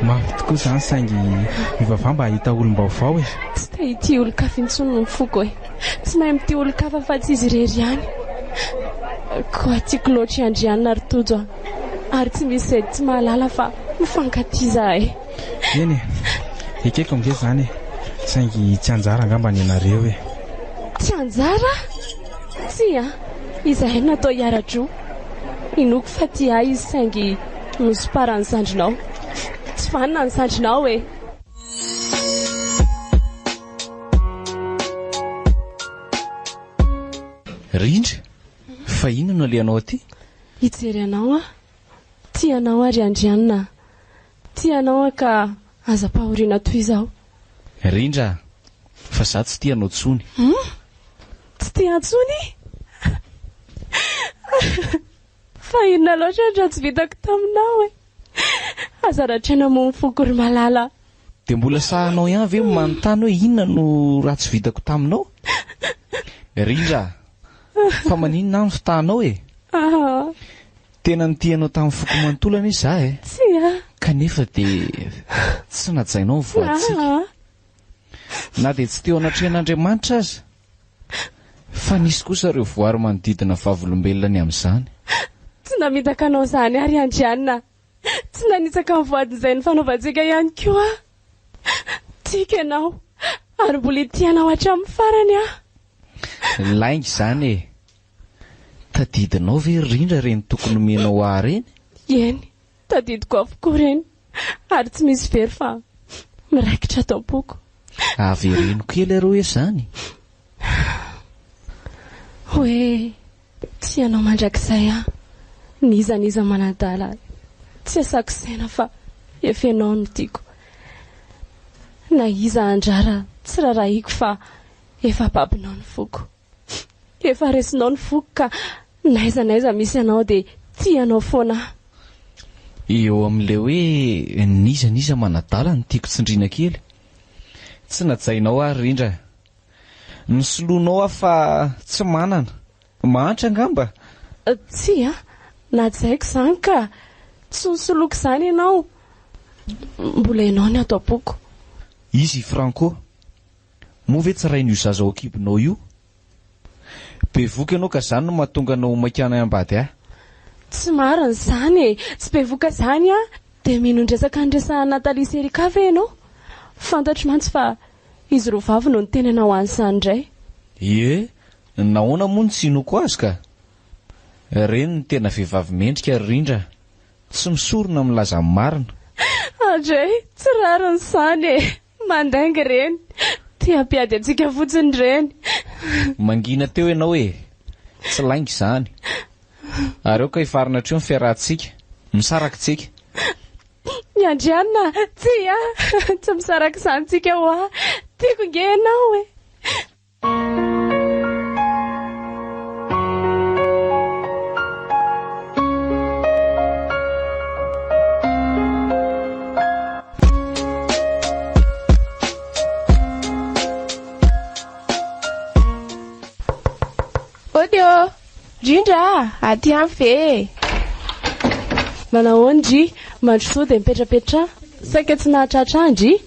mafy tokoa izany saingy mivavah mba hahita olom-baovao tsy te hity olo-kafa intsony no mifoko tsy mahay mity olo-kafa fa tsy izy irery ihany koa tiako loatra andrianina ry tojo ary tsy misy zay tsy mahalala fa mifankatiza eny ekeko amin'izay zany saingy tsy anjara angamba ny anareo tsy anjara tsy izahay natao hiara-dro inoko fa ty izy saingy nosopara ny zandrinao tsy vanina ny zandrinao rindra fa ino no aleanao aty hijery anao tianao ary andrianina tianao ka aza-pahoriana toy izao rindra fa za tsy tianao tsony tsy tiantsony fa inona loatra ndra tsy vitako taminao azaratrana mo mifoko ry malala dia mbola sahanao ihany ve manontany hoe inona no raha tsy vitako taminao rindra fa maninona ny fitahnao tena nitianao tamin'ny foko manontolana izy za tsy kanefa dia tsy najainao ny voatsika na dia tsy teo anatrehan'Andriamanitra aza fa nisy kosa ireo voary manodidina vavolombelona ny amin'izany tsy namitaka anao izany ary andrianina tsy nanitsaka ny voadin'izay ny fanaovantsika ihany koa tika ianao ary mbola tianao hatramin'ny farany laingy izany tadidinao ve rindra reny tokony menao reny eny tadidiko avokoa reny ary tsy misy very fa miraikitra tampoko avereno kely areo zany hoe tsy ianao mandrakizay nizaniza manadala tsy asako saina fa efa ianao no tiako na iza andrara tsy rarahiko fa efa babinao ny foko efa resinao ny foko ka naiza misy anao dia tianao foana eo amin'le hoe nizaniza manadala ny tiako tsindriana kely. Tsy najainao ary Rindra. Nisoloanao fa tsy manana. Mahantra angamba? Tsy najaiko izany ka tsy nisoloako izany ianao. Mbola ianao ny ato am-poko. Izy Franco, moa ve tsy rain'io zaza ao akibonao io? Be voka ianao ka izany no mahatonga anao makana ambady Tsy marina izany tsy be voka izany dia minondresaka nresahana Natalia sy Erika ve ianao? Fantatro mantsy fa izy roa vavy no nitenana ho an'izany indray. Nahoana moa ny tsinoko azy ka? Reny ny tena vehivavy mendrika Rindra, tsy misorona milaza marina. Andray, tsy rariny izany mandainga reny. Tia-piady antsika fotsiny reny. Mangina teo ianao tsy lainga izany. Ary eo ka hifarina treo ny fiarahantsika, misarakitsika. Miandrianina, tsy misaraka izany tsika ho tiako nge ianao Odio, Rindra, aty any ve? Manao Ndry, mandrosoa dia mipetrapetra. Saika tsy nahatratra Ndry.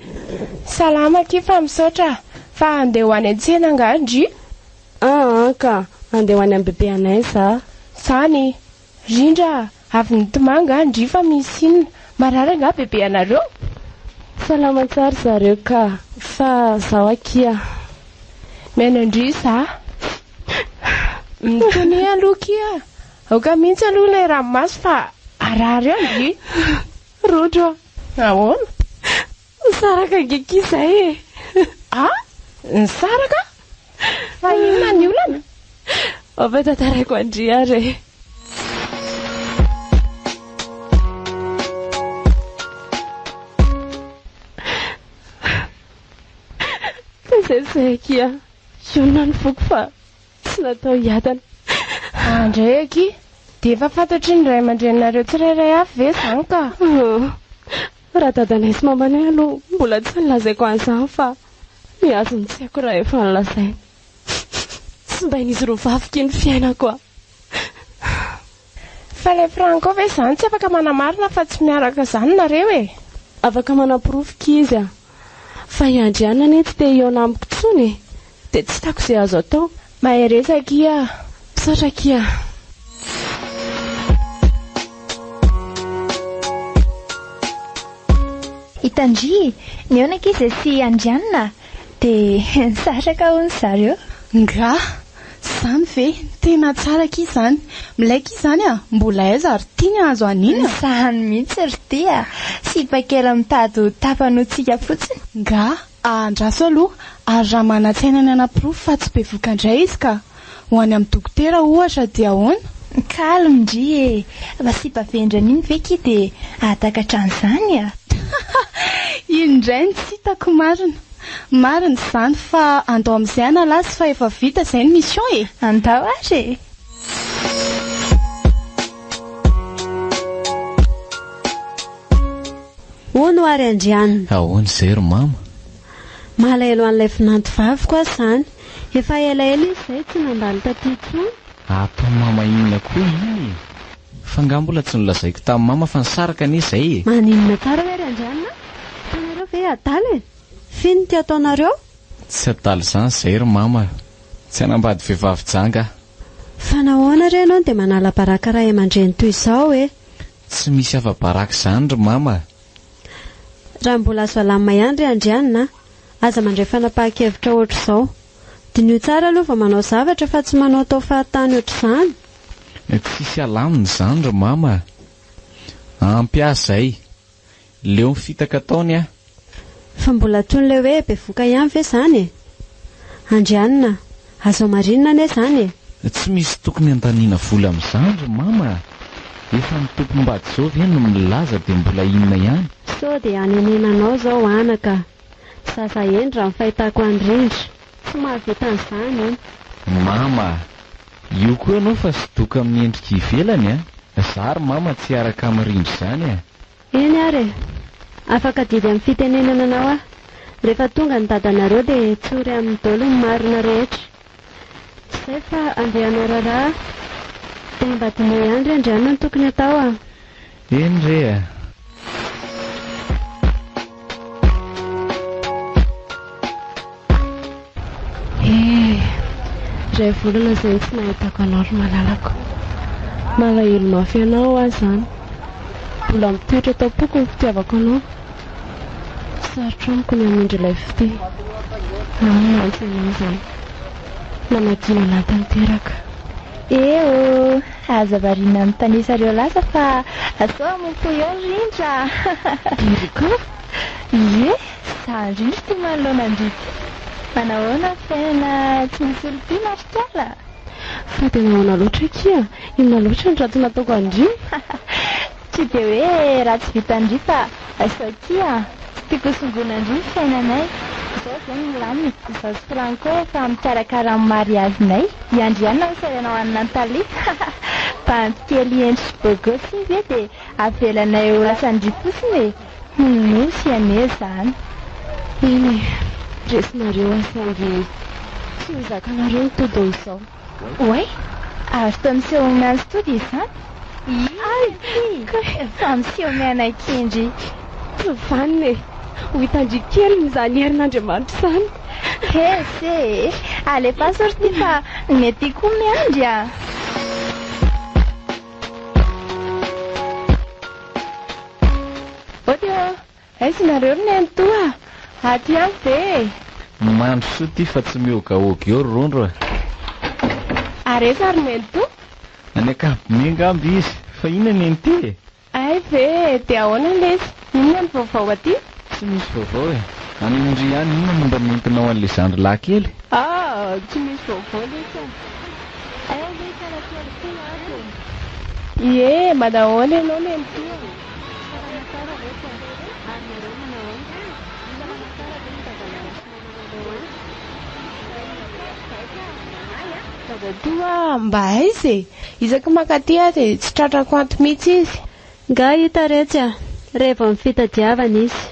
Salama kifa misaotra, fa andeha ho any an-tsena nga Ndry? Ka andeha ho any amin'ny bebe anay za. Zany, Rindra, avy nitomanga Ndry fa misy inona. Marary nga bebe anareo? Salama tsara zareo ka, fa zaho akia. Mena Ndry za? Mitony aloha kia. Aoka mihitsy aloha ilay ranomasy fa arary eo Ndry. Rojo. Ahoana? Nisaraka ngeki izay nisaraka? Fa inona ny olana? Ove tantaraiko Ndry ary. Zay kia. Iona ny foko fa tsy natao hiadana. Andray aky, dia efa fantatry ny ray aman-dreninareo tsirairay avy ve izany ka? Raha dadanay sy mamanay aloha mbola tsy nilazaiko an'izany fa miazo ny tsy haiko raha efa nilazaina. Tsy mba izy roa vavy ny fiainako Fa ilay Franco ve izany tsy afaka manamarina fa tsy miaraka izany nareo Afaka manapirofika izy fa iandriana anie tsy te hiona amiko tsony dia tsy hitako izay azo atao. Maheresaka kia. Misaotra kia. Itandry, niona kizy sy Andrianina dia nisaraka hono zareo. Nga, izany ve tena tsara ki izany. Milaika izany mbola aiza ary tiany azo anina. Izany mihitsy ry tia, sy pakela mitady ho tapanontsika fotsiny. Nga, andraso aloha ary raha manatsaina ny anapirofo fa tsy be vokandray izy ka ho any amin'ny dokotera ohatra dia ahoana? Kalma Ndry fa sy pavendrana iny ve ki dia atakatra an'izany Indray ny tsy hitako marina. Marina izany fa andao amin'izay analasy fa efa vita izay ny mission andao ary Hono ary Andrianina. Ahoana izay ry mama? Malahelo an'ilay finanto vavy koa izany. Efa elaela izay tsy nandalo taty intsony. Atao mama inona koa iny? Fa nga mbola tsy nolazaiko tamin'ny mama fa nisaraka anie izay Maninona tsara hoe ry Andrianina? Tanareo ve adaly Fino ty ataonareo? Tsy adaly izany izay ry mama. Tsy hanambady vehivavy janga. Fa nahoana re ianao dia manala baraka ray aman-dreny toy izao Tsy misy afa-baraka izany ry mama. Raha mbola azo alamina ihany ry Andrianina, aza mandray fanapahan-kevitra ohatr' izao. Dinio tsara aloha va manao zavatra fa tsy manao tao fahatany ohatr'izany. Tsisy alamina izany ry mama. Ampiazay. Leo mifitaka taony Fa mbola toy ilay hoe be voka ihany ve izany Andrianina, azo marinina anie izany Tsy misy tokony antaniana vola amin'izany ry mama. Efa ny tompom-bady izao ve no milaza dia mbola inona ihany. Sao dia anenenanao izao anaka. Zaza endry raha ny fahitako andrendry. Tsy mahavita an'izany Mama, io koa ianao fa sy doka amin'ny endrika ivelany Zary mama tsy araka mirindry izany e. Eny ary afaka didy amin'ny fitenenana anao a. Rehefa tonga ny dadanareo dia tsory amin'ny dolo ny marina rehetra. Izay fa andehanao raharaha dia mba dinao ihany ry andrianina no tokony atao a. Eny re a. Ray volana izay tsy nahitako anao ry malalako. Malahelo mafy anao aho izany. Mbola mitoetra tampoko ny fitiavako anao. Sarotra amiko ny hamindry ilay fity. Mantsy anao izany. Namadina anahy tanteraka. Eo, aza variana amin'ny tanisareo lasa fa asao mompo eo rindra. Dirika? Ie, za rindry ty manoloana andrika. Manahoana fiainana tsy misy olo-ty marikala. Fa tena ahoana loatra kia? Inona loatra ny ratsy nataoko andry? Tsy dia hoe ratsy vita andry fa asao kia. Tsy tiako songona andry ny fiainanay. Izao izao ny lamina. Izao sy Franco efa mikarakara amin'ny mariazinay. Iandriana ho sayanao anina Natalie. Mpamikely endry bogosy izy dia avelanay ho lasandry fosiny e. Nosy ane izany. Eny resinareo asangy tsy ho zakanareo ny todiny izao. Oay, ary tao miseho minazy tody izany? Efa miseho mianay kendry. Tsy vaniny e. Ho hitandry kely n'izany herin'Andriamanitra izany. Se, alefa sorty fa mety koa miandry a. Odio, aizy nareo ny antoa. Aty any ve? Mandro soa ty fa tsy miogaoga eo rondro. Aresa ary mento? Any akapomengamby izy, fa inona ny enti? Ay ve, dia ahoana lesy? Inona ny vaovao aty? Tsy misy vaovao e. Any Andry ihany inona momba nentinao an'ilay zandry lahy kely? Tsy misy vaovao lesy. Ie, manahoana ianao mento? Toa mba aizy isaka makaty dia tsy tratrako anto mihitsy izy. Nga hita retsy a, rehefa ny fitadiavana izy.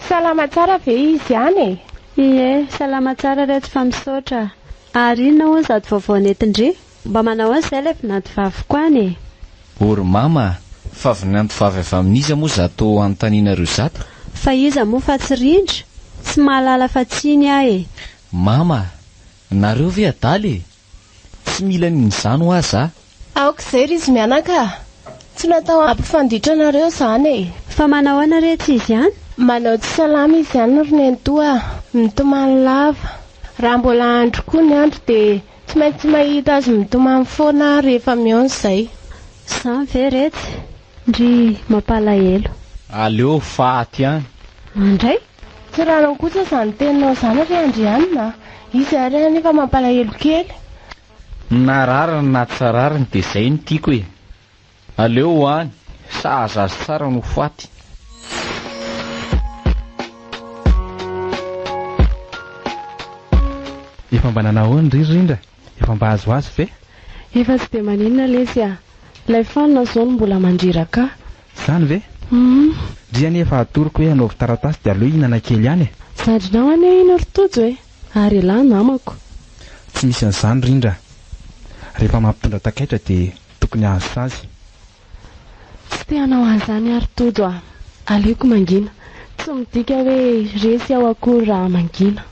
Salama tsara ve izy ihany e? Ie, salama tsara retsy fa misaotra. Ary inona hoy zato vaovao netindry? Mba manao an'izay ilay vinanty vavy koany e. Ory mama, fa vinanty vavy avy amin'iza moa zato anontaniana ireo zato? Fa iza moa fa tsy rindra, tsy mahalala fa tsiny ahy e. Mama, nareo ve adaly? Tsy mila nin'izany ho aza. Aoka izay ry izy mianaka. Tsy natao ampifanditra anareo izany e. Fa manao ana rehetra izy ihany? Manao tsy salama izy ihany ry nentoa. Mitomany lava. Raha mbola andro koa ny andro dia tsy maintsy mahita azy mitomany foana rehefa mihaona izay. Izany ve retsy? Ndry mampalahelo. Aleo faty ihany. Andray? Tsy rano kosa izany teninao izany ry Andrianina. Izy ary anefa mampalahelo kely. Narariny na tsarariny dia izay ny tiako e. Aleo ho any, sahaza azy tsara no faty. Efa mba nanahoana ry rindra? Efa mba azo azy ve? Efa tsy dia maninona lesy a. Ilay fanina izao no mbola mandriraka. Izany ve? Ry anefa atoroko hoe anaovy taratasy dia aleo hihinana kely ihany e. Zandrinao ane ino rotojo e. Ary elahy namako. Tsy misy an'izany rindra. Rehefa mampitondra takaitra dia tokony azo sazy. Tsy te hanao an'izany ary todo a. Aleoko mangina. Tsy midika hoe resy ao akory raha mangina.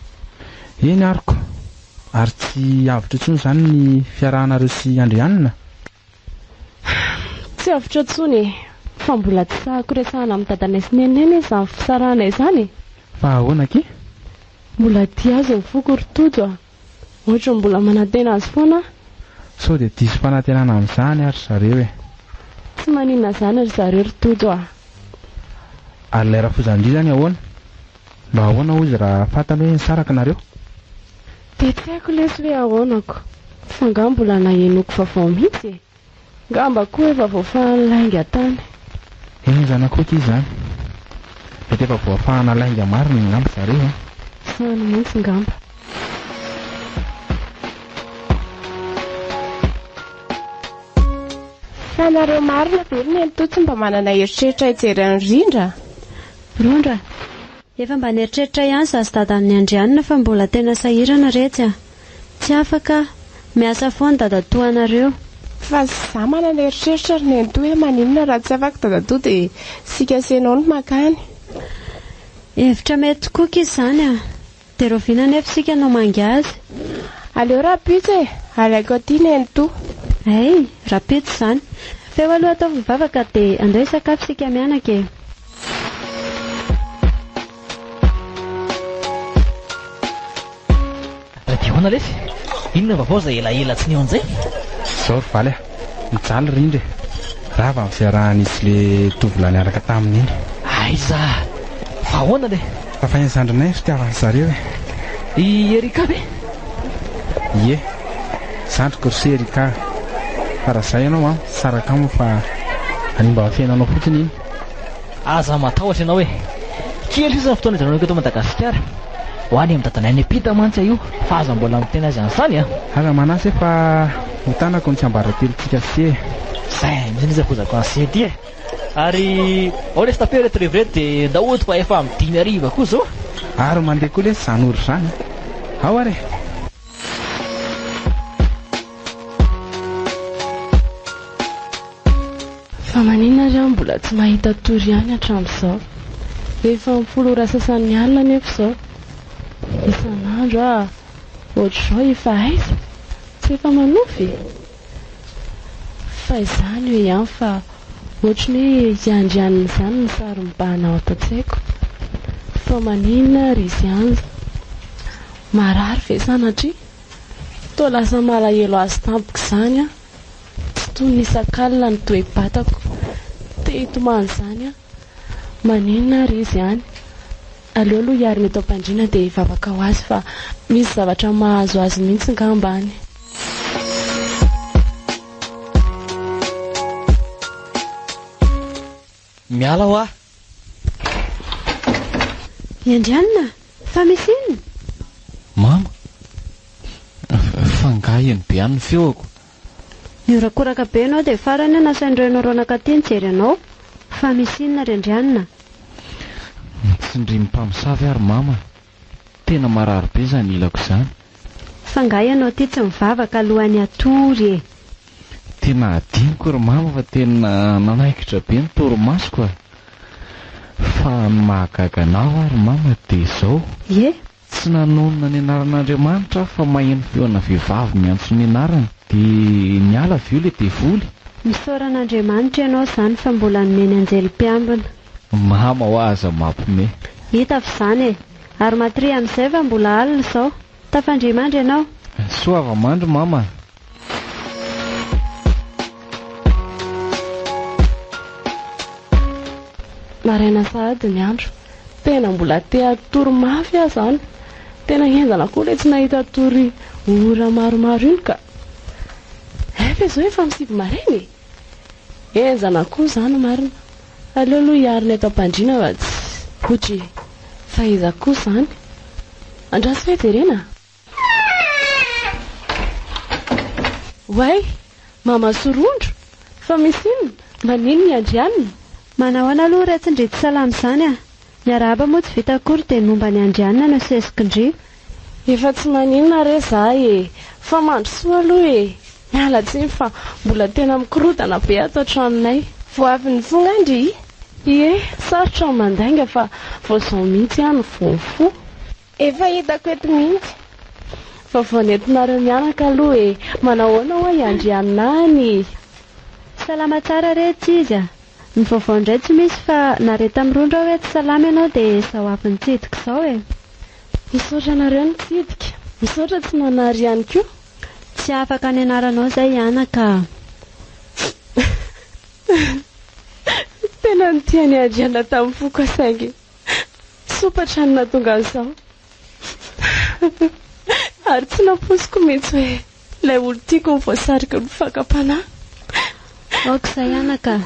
Eny ariko. Ary tsy avitra intsony izany ny fiarahanareo sy Andrianina? Tsy avitra intsony. Fa mbola tsy sahako resahana amin'ny dadanay sy nenenay izany fisarahana izany. Fa ahoana ke? Mbola dia azy ny foko rotojo a. Ohatra mbola manantena azy foana. Sao dia diso fanantenana amin'izany ary zareo e. Tsy maninona izany ry zareo rotojo a. Ary ilay rafozandry izany ahoana? Mba ahoana hozy raha fantany hoe nisaraka nareo? Dia tsy haiko lesy hoe ahoanako. Fa nga mbola nahenoko vaovao mihitsy e. Ngamba koa efa voafahana lainga tany. Zany akoky izy zany. Mety efa voafahana lainga marina ngamba zareo. Izany mihitsy ngamba. Fa nareo marina velona ny totsy mba manana eritreritra hijerany rindra. Rondra, efa mba nieritreritra ihany zazy dada amin'ny andrianina fa mbola tena sahirana retsy. Tsy afaka miasa foana dadatoanareo. Fa za manana eritreritra ry Nento hoe maninona raha tsy afaka dadatoa dia sika senao no makany. Hevitra mety koka izany dia roviana nefa sika no mangy azy. Aleo rapitsy alaiko aty Nento. Ay, rapitsy izany. Feo aloha atao mivavaka dia andao sakafo sika mianaka. Diona lesy, inona vaovao izay elaela tsy neo an'izay? Zao ry valy mijaly rindra raha avy amin'ny fiarahan'izy le tovolahy niaraka taminy iny. Aiza, fa ahoana le? Fa ny zandrinay fitiavany zareo I Erika be? Ie, zandriko ry se Erika. Fa raha izay ianao saraka mo fa animba fiainanao fotsiny iny. Aza matahotra ianao hoe kely izy ny fotoana hijanonako eto Madagasikara. Ho any amin'ny dadanay any Pita mantsy io, fa aza mbola mitena azy an'izany Aza manasy fa ho tanako ny tsiambaratelontsika se. Zay miziny izy akozako an'se ty Ary ao lesy tapeo reto revirety dia ndahoto fa efa amin'ny 5 ariva koa zao. Ary mandeha koa lesy zanory zany. Ao are. Fa maninona ry mbola tsy mahita tory ihany hatramin'izao. Efa mipolo ora sasan'ny alina nefa izao. Isan'andro ohatr'izao efa aiza tsy efa manofy. Fa izany hoe ihany fa ohatrany hoe iandrianina izany ny sary mibahana ao ato-tsaiko. Fa maninona ry izy ihany marary ve sanatria toa lasa malahelo azy tampoko izany tsy toy ny isan-kalina ny toe-batako tehitomany izany maninona ry izy ihany. Aleo aloha hiarina eto am-pandriana dia hivavaka ho azy fa misy zavatra mahazo azy mihitsy nga ambany. Miala ho aho. Iandrianina, fa misy inona? Mama, fangahy be any ny feoko. Niorakoraka be ianao dia farany nasaindreo ianao ronaka ty nijery anao. Fa misy inona ry Andrianina? Tsindry mpamosavy ary mama. Tena marary be izany ilako izany. Fangahy ianao ty tsy mivavaka alohan'ny atory Tena adiniko ry mama fa tena nanaikitra be ny torimasoko fa mahagaga anao ary mama dia izao. Ie? Tsy nanonona ny anaran'Andriamanitra fa maheno feona vehivavy miantso ny anarany dia niala viola dia voly. Misaoran'Andriamanitra ianao izany fa mbola nomeny anjely mpiambina. Mama ho aza mampime. Hita fa izany ary matry amin'izay fa mbola alina izao. Tafandrimandry ianao. Soava mandry mama. Maraina sahady ny andro. Tena mbola te tory mafy aho izany. Tena hienzana koa ilay tsy nahita tory ora maromaro iny ka. Efa izao efa misivy marainy. Enzana koa izany marina. Aleo aloha hiarina eto am-pandriana fa tsy potry fahaiza koa izany. Andraso hoe jerena. Way, mama Sorondro, fa misy inona? Manino ny Andrianina? Manahoana aloha ratsindry salama izany Niarahaba moa tsy vita akory dia momba ny Andrianina no sesokindry. Efa tsy maninona re zahay fa mandrosoa aloha miala tsiny fa mbola tena mikorotana be ato an-tranonay. Vao avy ny fonga andry? Ie, sarotra mandainga fa vao izao mihitsy ihany vonfo. Efa hitako eto mihitsy. Fa vao nentinareo mianaka aloha manahoana hoa Andrianina any? Salama tsara rehetra izy Ny vaovao indray tsy misy fa nareta mirondra hoe tsy salama ianao dia izao avy nitsidika izao Misaotra nareo nitsidika. Misaotra tsy nanary ihany koa. Tsy afaka ny anaranao izay ianaka. Tena nitiany Andriana tamin'ny foko saingy. Sopatra ny nahatonga an'izao. Ary tsy naposiko mihitsy hoe ilay olo tiako ny voasariky ny fakapanahy. Aoka izay ianaka.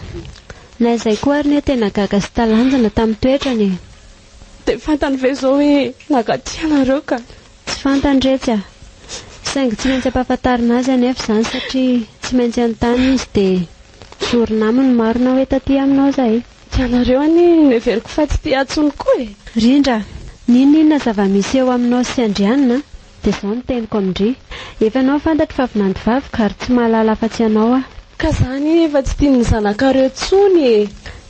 Na izay koa ary ny tena gaga sy talanjana tamin'ny toetrany. Dia fantany ve izao hoe nakatia nareo ka? Tsy fantany rehetra. Saingy tsy maintsy ampahafantarina azy anefa izany satria tsy maintsy anontany izy dia Zorinaminy marina hoe taty aminao izay. Tianareo any neveriko fa tsy tia antsony koa e. Rindra, ninona zava-misy eo aminao sy Andrianina dia izao no teniko amindry. Efa anao fantatra fa avy nandivavyka ary tsy mahalala afa-tsy anao a. Ka izany efa tsy tiany zanakareo tsony e.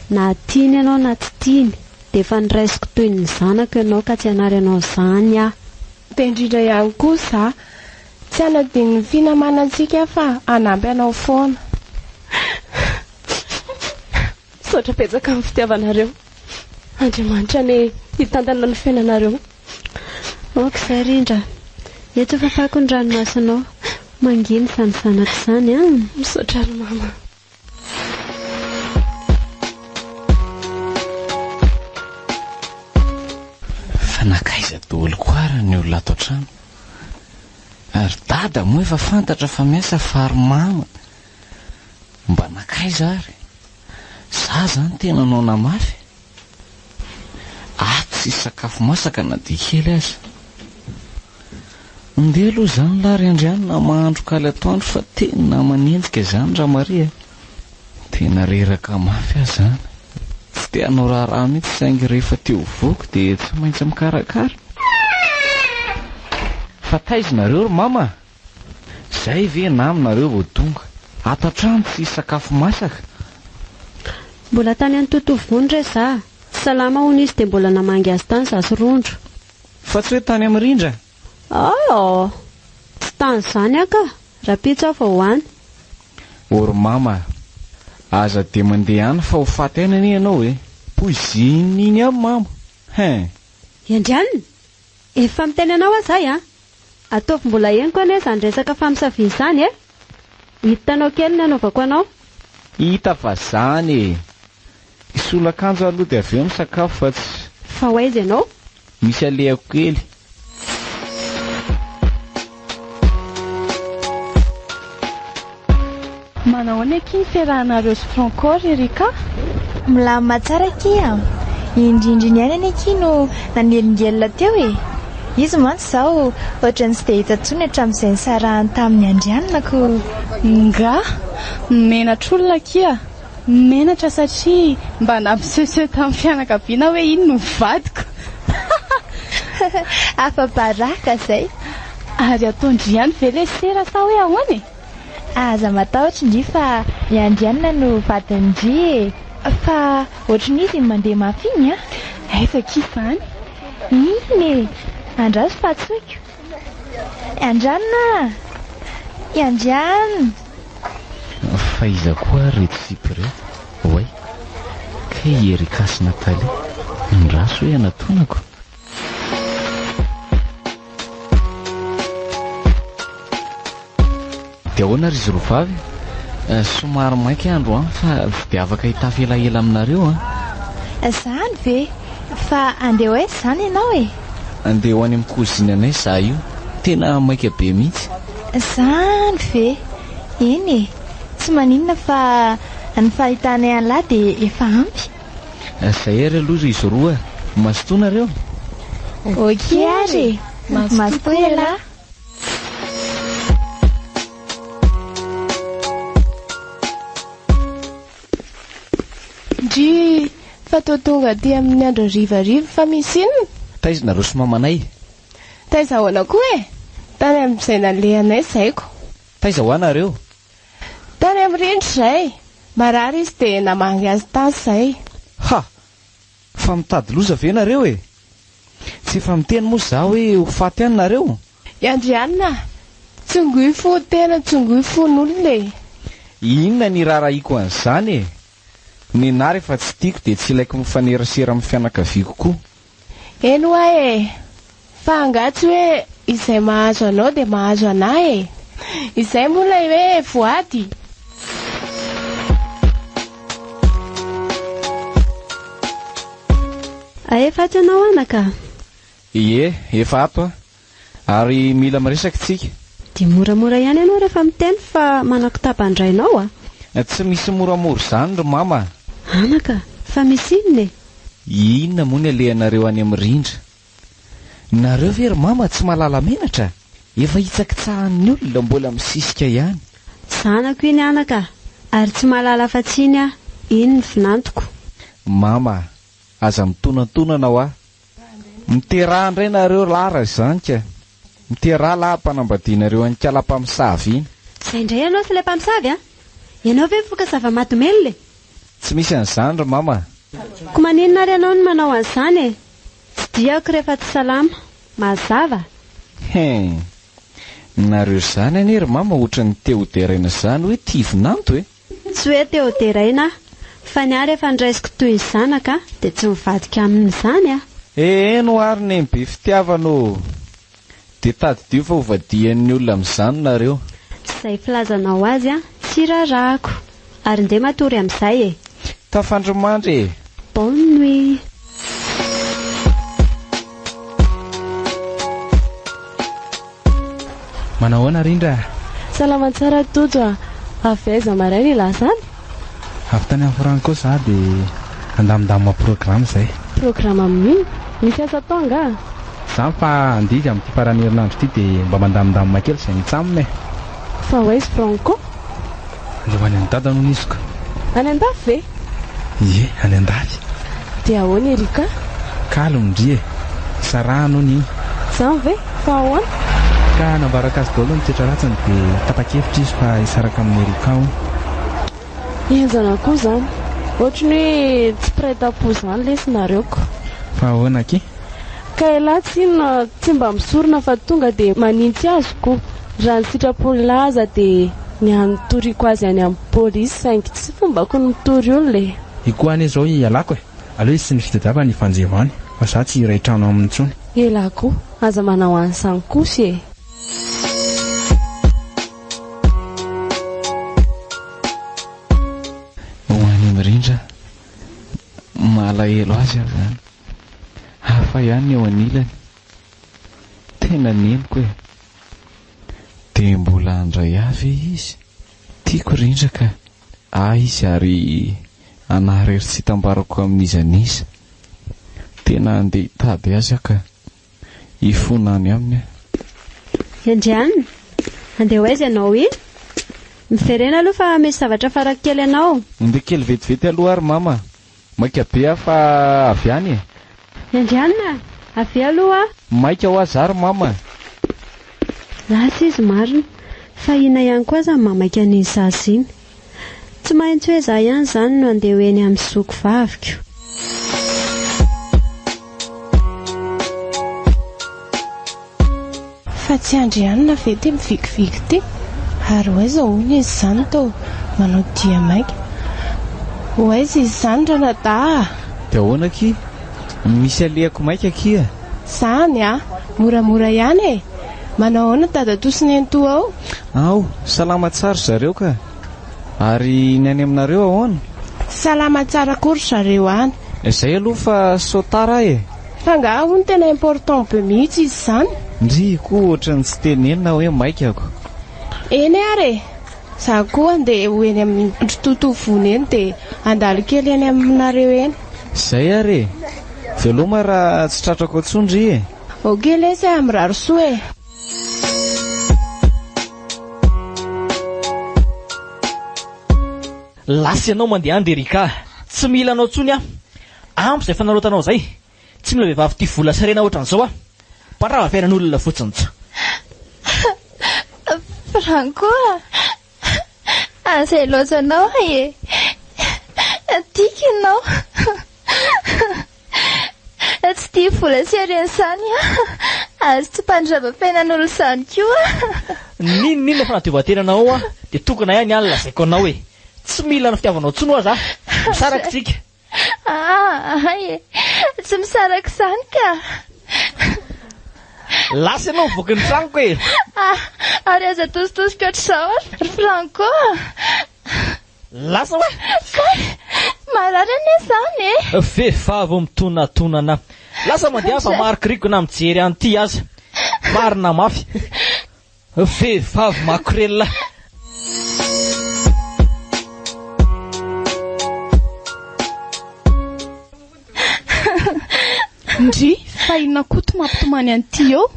Na tiany ianao na tsy tiany dia efa niraisiko toy ny zanako ianao ka tsy hanary anao izany aho. Dia indrindra ihany kosa tsy hanadiny ny finamanantsika fa hanampy anao foana. Saotra petsaka amin'ny fitiavanareo. Andriamanitra ny hitantana ny fiainanareo. Okizay Rindra, eto efa fako ny ranomasinao, manginy izany zanako izany a. Misaotra ry mama. Fa nakaiza daholo koa ary ny olona ato an-trano. Ary dada moa efa fantatra fa miasa fary mama. Mba nakaiza ary. Za zany tena nao namafy. Tsy sakafo masaka na dia kely aza. Ndeha aloha zany lary Andrianina mahandro kaly atoandro fa tena manenjika zany raha Maria. Tena reraka mafy azy zany. Tsy te hanao raharaha mihitsy saingy rehefa teo voky dia tsy maintsy mikarakara. Fa taizinareo ry mama. Zay ve naminareo vao tonga. Ato an-trano tsy sakafo masaka. Mbola tany amin'ny totovony re za. Salama hono izy dia mbola namangy azy tany za sy Rondro. Fa tsy hoe tany amin'ny Rindra? Tsy tany izany aka. Rapitso aho fa hoany. Ory mama, aza dia mandeha any fa ho faty aina anie ianao e. Poiziny iny amin'ny mama. Andrianina, efa miteny anao aho izay a. Ataovy mbola henoko anie izany resaka famisaviana izany e. Hitanao kely ny anaovako anao. Hita fa zany e. Isolakanjo aloha dia avy eo misakafo fa tsy. Fa ho aiza ianao? Misy alehako kely. Manao any aky ny fiarahanareo sy Franco Erika? Milamina tsara kia. Indrindriny ihany any aky no nanelingelina teo e. Izy mantsy izao ohatran'ny tsy dia hita intsony hatramin'izay nisarahany tamin'ny Andrianina ko. Nga, menatra olona kia. Menatra satria mba nampisehoseho tamin'ny fianakaviana hoe iny no vadiko. Afa-baraka izay. Ary ataondry ihany ve ilay sera sa hoe ahoana e? Aza matahotra indri fa ny Andrianina no vadindry e. Fa ohatran'izy mandeha mafy iny a. Aizaka izany. Iny e. Andraso fa tsoiko. Andrianina. Andrianina. Fa iza koa retsipo re. Oay. Ka Erika sy Natalia. Ndraso hoe anatonako. Dia ahoana ry Zorovavy? Somary mainky andro any fa dia afaka hitafy elaela aminareo a. Zany ve? Fa andeha hoe zany ianao e. Andeha ho any amin'ny koziny anay za io. Tena maika be mihitsy. Zany ve? Eny e. Tsy maninona fa ny fahitanay an'lahy dia efa ampy. Zay ary aloha izy roa. Masotonareo? Oky ary. Masoto ela. Ndry fa tao tonga aty amin'ny andro rivariva fa misy inona? Taizinareo sy mamanay? Taiza ahoana koa e? Tany amin'izay nalehanay zaiko. Taiza hoanareo? Tany amin'ny Rindra izay. Marary izy dia namangy azy tany izay. Ha! Fa mitady loza ve nareo e? Tsy efa miteny moa za hoe ho faty any nareo? Andrianina, tsongoy fo tena tsongoy fon'olona e. Inona ny rarahiako an'izany e? Ny nary efa tsy tiako dia tsy ilaiko mifanerasera amin'ny fianakaviako koa. Eno ahy e. Fa angatsy hoe izay mahazo anao dia mahazo anahy e. Izay moa ilay hoe voady. Efa ato ianao anaka? Ie, efa ato a. Ary mila miresaka tsika. Dia moramora ihany ianao rehefa miteny fa manakitabandrainao a. Tsy misy moramora izany ry mama. Anaka, fa misy inona e? Inona moa ny alehanareo any amin'ny Rindra? Nareo ve ry mama tsy mahalala menatra? Efa hitsakitsahan'ny olona mbola misisika ihany. Zanako iny anaka. ary tsy mahalala fatsiny a iny ny vinantoko. Mama, aza mitonantonana ho aho. Miteraha indray nareo lara izany ka. Miteraha laha mpanambadianareo any kala-mpamosavy iny. Izay indray ianao sy ilay mpamosavy a? Ianao ve mifoka zava-mahadomely? Tsy misy an'izany ry mama. Ko maninona ary ianao no manao an'izany e? Tsy diako rehefa tsy salama. Mazava. Nareo izany anie ry mama ohatran'ny Teoderaina izany hoe tia vinanto e? Tsy hoe Teoderaina fa ny ary efa ndraisiko toy ny zanaka dia tsy mivadika amin'izany a. No ary ny be fitiavano. Dia tadidio fa hovadian'ny olona amin'izany nareo. Izay filazanao azy a, tsy rarahako. Ary ndeha matory amin'izay e. Tafandromandry e. Bonne nuit. Manao ahoana Rindra? Salama tsara Tojo a. Avy aiza maraina ilazany? Avy tany amin'ny Franco za dia andamindamina programme izay. Programme amin'ino? Misy asa tonga? Za fa andidy amin'ity farany herinandro ity dia mba mandamindamina kely izay mitsamina e. Fa hoaizy Franco? Ilay ho any an-dada no nisiko. Any an-dafy ve? Ie, any an-dafy. Dia ahoana Erika? Kalomdry e. Sarano ny. Zany ve? Fa ahoana? Ka nambaraka azy daholo mitoetra ratsiny dia tapa-kevitra izy fa hisaraka amin'ny Erika ao. Ianjana koa zany. Ohatrany hoe tsy prêt-à-pot zany lesinareko. Fa ahoana ki? Ka elahy tsy inona tsy mba misorona fa tonga dia manintsy azoko. Raha ny sitrapon'ilay aza dia ny anotoriko azy any amin'ny polisy saingy tsy fombako ny mitory olona e. Ikoa anie izao ialako e. Aleo izy sy ny fitadiava ny fanjevany fa za tsy iray trano amin'intsony. Elahy koa aza manao an'izany kosa e. Rindra malahelo azy aho zany. Hafa ihany eo anilany. Tena neniko e. Dia mbola andray avy izy. Tiako Rindra ka izy ary anaharery tsy hitambarako amin'izaniza. Tena andeha hitady azy ka hifonany aminy. Andrianina, andeha ho aiza ianao iny? Miverena aloha fa misy zavatra farakely ianao. Andeha kely vetivety aloha ary mama. Maika be aho fa avy any e. Andrianina, avy aloha. Maika ho azy ary mama. Lasa izy marina. Fa ina ihany koa aza mamaika an'iny sasy iny. Tsy maintsy hoe za ihany zany no andeha ho eny amin'ny soko vaviko. Fa tsy Andrianina ve ty mivikiviky ty? Ary hoaiza hono izy zany tao manao dia maika. Hoaiza izy zany Ranada? Dia ahoana ki? Misy alehako maika kia? Zany a, moramora ihany e. Manao ahoana dadatosi ny antoa ao? Ao, salama tsara zareo ka. Ary ny any aminareo ahoana? Salama tsara kory zareo any. Izay aloha fa sotara e. Fa nga hono tena important be mihitsy izy zany. Ndry koa ohatrany tsy tenenina hoe maikako. Eny ary za koa andeha ho eny amin'ny totovony eny dia andalo kely eny aminareo eny. Izay ary veloma raha tsy tratrako atsondry e. Okely izy amin'ny rarosoa e. Lasa ianao mandeha any Erika. Tsy mila anao tsony a. Ampy izay fanarotanao zay. Tsy mila vehivavy tia vola sarena ohatran'izao a. Parava fiainan'olona fotsiny tsy. Franco, izay loatranao e. Tiako ianao. Tsy tia vola seren'izany a. Azy tsy mpandraba fiainan'olona izany koa. Ninona fa nadiovantenanao a dia tokana ihany any lazaiko anao e. Tsy mila ny fitiavanao tsony ho aza. Misaraka tsika. Tsy misaraka izany ka. Lasa ianao mivoaka ny tranoko e. Ary aza tositosika ohatr'izao ry Franco. Lasa hoe. Marary anie izany e. Vehivavy mitonantonana. Lasa mandeha fa marikiriko na mijery an'ity aza. Marina mafy. Vehivavy makorela. Ndry, fa inona koa tomampitomany an'ity eo?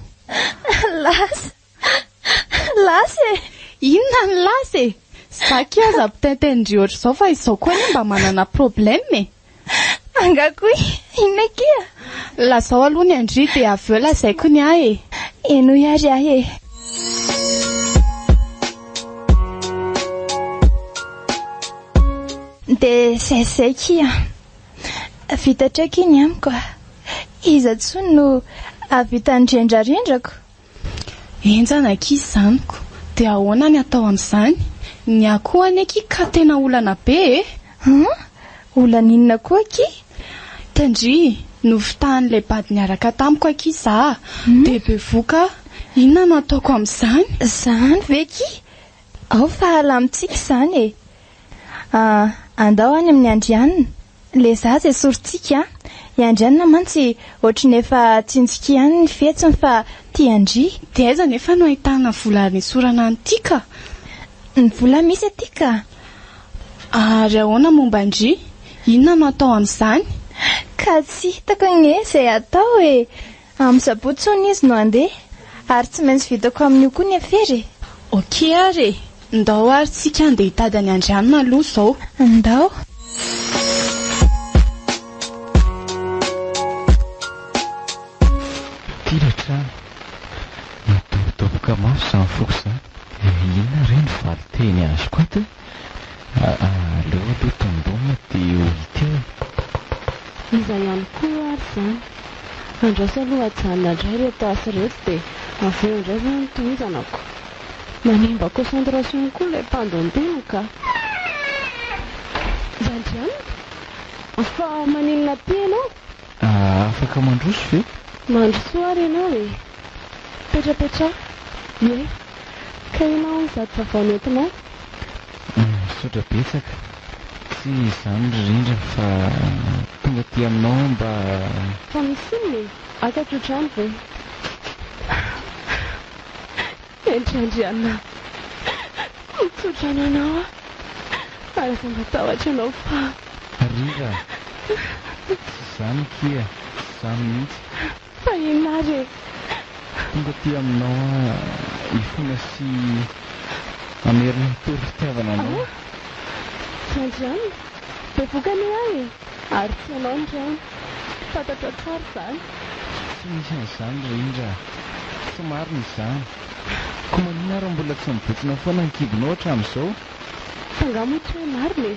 Lasa e. Inona ny lasa e? Saky aza mpitaitendry ohatr' izao fa izao koa ny mba manana problème. Angakoy, inona kia? Lazao aloha ny Andry dia avy eo lazaiko ny ahy. Eno iary ahy. Dia zay kia. Vitatraka iny amiko. Iza tsony no avita ndrendrarendrako. Enjana kia zaniko. Dia ahoana ny atao amin'izany? Ny akoho aneky ka tena olana be Olana inona koa ki? Tandry, novitahan'ilay bady niaraka tamiko aky za. Dia be voka, inona no ataoko amin'izany? Zany ve ki? Ao fa alamitsika izany e. Andao any amin'ny Andrianina. Le zaza soritsika. I Andrianina mantsy ohatrany efa tsinjika ihany ny fetsiny fa tia Andry. Dia aiza nefa no ahitana vola nisorana an'ity? Ny vola misy aty ka. Ary ahoana momba Andry? Inona no atao amin'izany? Ka tsy hitako ny izay atao e. Amin'ny sabotsy izy no andeha. Ary tsy maintsy vitako amin'io koa ny afery. Ok ary. Ndao ary tsika andeha hitady any Andrianina aloha izao. Ndao. Tilatrano natobotoboka mafy izany foko izany. Inona ireny valy teny azy koa ty? Aleo aloha tondromina dia ho hita eo. Iza ihany koa ary izany. Andraso aloha ajanona indray reto asy reto dia avy eo indray izany tohizanako. Manimba concentration koa ilay mpandon-tena ka. Andrianina? Afa maninona ty ianao? Afaka mandroso ve? Mandroso ary ianao e. Petrapetra. Ie. Ka ianao ny zato vavao nentinao? Misaotra betsaka. Tsy izany indrindra fa tonga aty aminao mba... Fa misy inona e? Akatra otrany ve? Endry Andrianina. Mitsotra anao a. Ary fa matahotra anao fa... Riva. Tsy izany kia. Izany mihitsy. Fa inona ary e? Tonga aty aminao ifona sy amerina tory fitiavana anao. Andrianina, be vokany ahy e. Ary tsy anao ndray. Fantatra tsara izany. Tsy misy an'izany Rindra. Somary n'izany. Ko manina raha mbola tsy mibotsina foana ny kibonao hatramin'izao? Angamba tsy hoe marina e.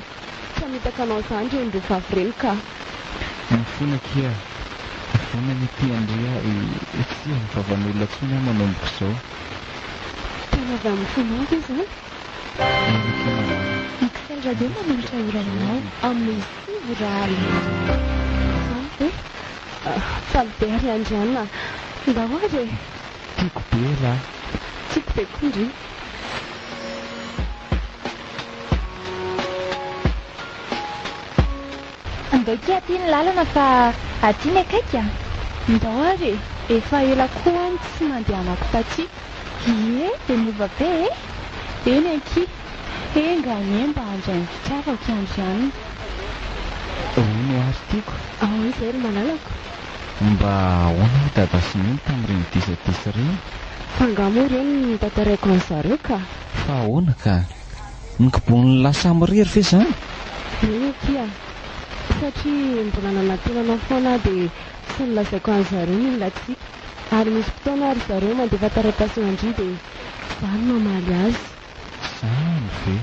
Tsy hamitaka anao izany reny ro favoreny ka. Mifona kia. Mifona ny ity Andrea tsy ny vavan'olona tsony aho manomboka izao. Tena avy amin'ny fonao ve izany? Nikisendra dia manolotra orananao amin'ny sivoraly. Izany ve? Faly be ary Andrianina. Ndao ary e. Tiako be lahy. Tiako be kondry. Andao kia aty ny lalana fa aty ny akaika. Ndao ary efa ela koa any tsy mandehanako taty. Ie, dia miova be e. Eny aky. Engane mba handray ny fitiavako Andrianina. Hono azy tiako. Ao izay ry malalako. Mba ahoana ny dada sy neny tamin'ireny disatisa ireny? Fangamo ireny ny tantaraiko an'zareo ka. Fa ahoana ka? Nikibon'ny lasa miriry ve izany? Eny kia. Satria mbola nanantenanao foana dia tsy nilazaiko an'zareo ny latsika. Ary misy fotoana ary zareo mandefa taratasy Andry dia izany mamaly azy. Izany ve?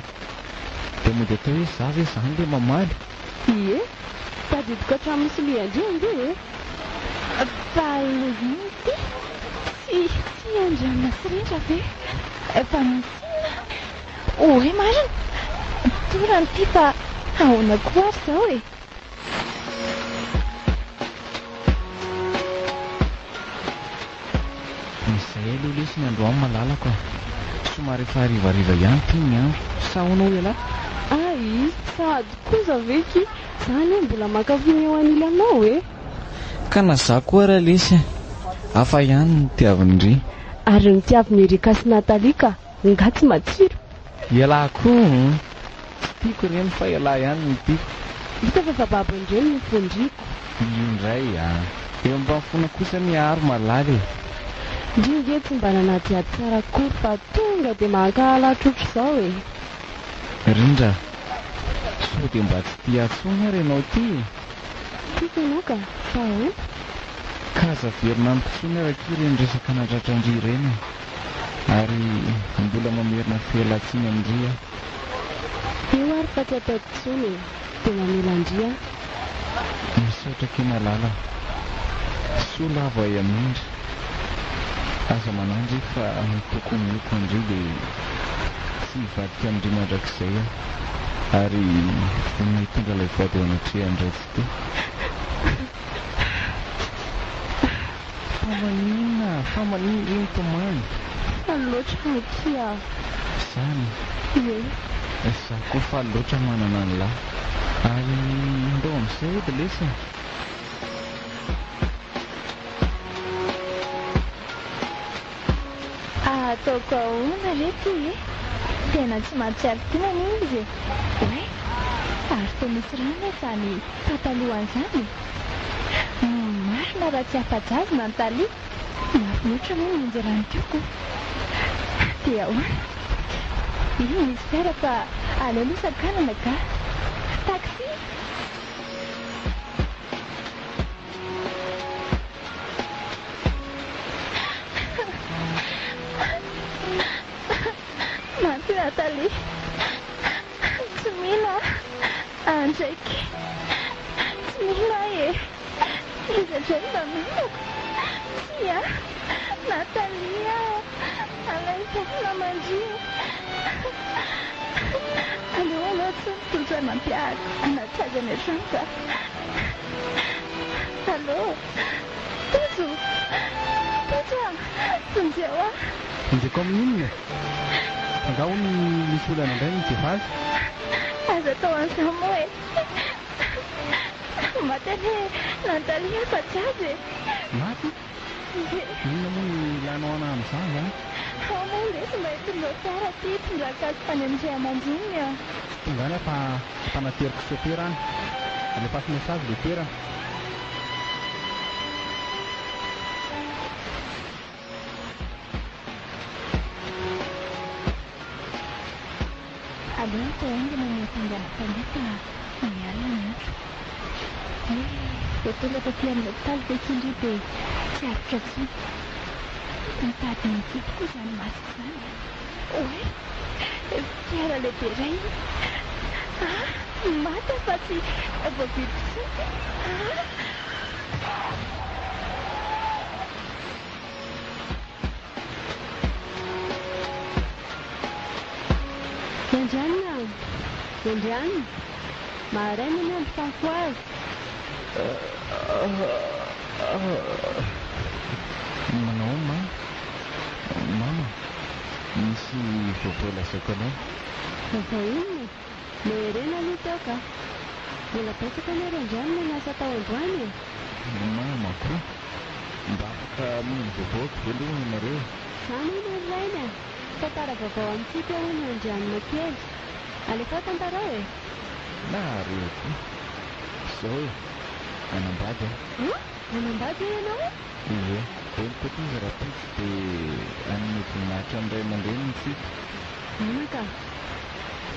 Dia mody atao hoe za ve izany ilay mamaly? Ie, tadidiko hatramin'ny soloy Andry ande e. Fa iny ty? Tsy Andrianina sy Rindra ve? Fa misina. Oe marina. Torany ty fa ahoana koa ary izao e. Izay aloha lesy ny androany malalako. Somary efa harivariva ihany ty ny andro. Sa hoanao lehilahy? Ai, sady koza veky. Izany mbola makafy eo an'ila anao e. Ka na za koa raha lesy. Hafa ihany ny tiavin'Indry. Ary ny tiavin'ny Erika sy Natalia ka nga tsy matsiro. Ialahy koa. Tsy tiako ireny fa ialahy ihany ny tiako. Hita fa bababandreny ny fondriko. Io indray eo mba mifona kosa ny aro malaly. Ndringe tsy mba nanaty ady tsara kory fa tonga dia mankahalatro otr'izao e. Rindra, sao dia mba tsy tia atsona ary ianao ty? Tiako ianao ka, fa ahoana? Ka zaverina ampitsona ary aky ireny resaka nadratrandry ireny, ary mbola mamerina felatsiny andria. Eo ary fa tsy atao tsony, dia mamela andria. Misaotra kena lala, sola avo ay amindra. Aza manandry fa tokony meko andry dia tsy hivadika andry mandrakizay ary vonona hitondra ilay vady eo anatria andray tsy te. Fa manina iny tomany. Faly loatra aty aho. Izany. Ie. Izaho koa faly loatra manana ny lahy. Ary ndao amin'izay edy lesa. Ataoko ahoana re ty e? Tena tsy mahatsiaro tonana izy. Oe, ary toa misy rano izany patalohan'izany. Marina raha tsy afa-jazy na Natalia. Mahafinaritra moa minjy rano tiako. Dia ahoana? Iny misy fiara fa aleo aloha sakanana ka. Taxi? Maty Natalia. Tsy mila. Andraiky. Tsy mila e. Izy indray mba minako. Ia, Natalia. Alaizany namandrio. Aleo anao tsy nitotra nampiahako. Anatsaka ny trano ka. Allo? Tojo? Toja? Tonjeo ah? Injeko amin'inona? Angahony misy olana indray ny jevazy? Aza atao an'izao moa e. Maty ane Natalia fa tsy azy e. Maty? Inona moa ny ilanao ana amin'izany zany? Ao moa lesy mba hitondra fiara ty tondraka azy tany amin'izay aman-driny a. Tonga any fa mpanateriko sopera any. Alefaso mesazy le toerana. Aleo atao haingana ny tonga Natalia fa miala ny andro. Dia tonga taty amin'ny hôpitaly Bekindry dia tsy avitra tsiny. Mitady ny tiako koa izany masika izany. Oe, fiara lehibe iray. Maty fa tsy voavidy tsiny. Andrianina, Andrianina, maraina ny andro fafo azy. Manao mama, misy vaovao lazaiko anao. Vaovao inona? Merena aloha teo ka. Mbola betsaka ny Andrianina miasa tao androany e. Mama koa, mba afaka mino vaovao ve aloha ianareo? Izany iny androany e. Tantara vaovao amintsika hono ny Andrianina kely. Alefa tantarao e. Na rehetra. Izao e, anambady a. Anambady ianao e? Ie, eniko aty izy raha pitsy dia amin'ny voninahitra amin'ray aman-dreny tsika. Anaka,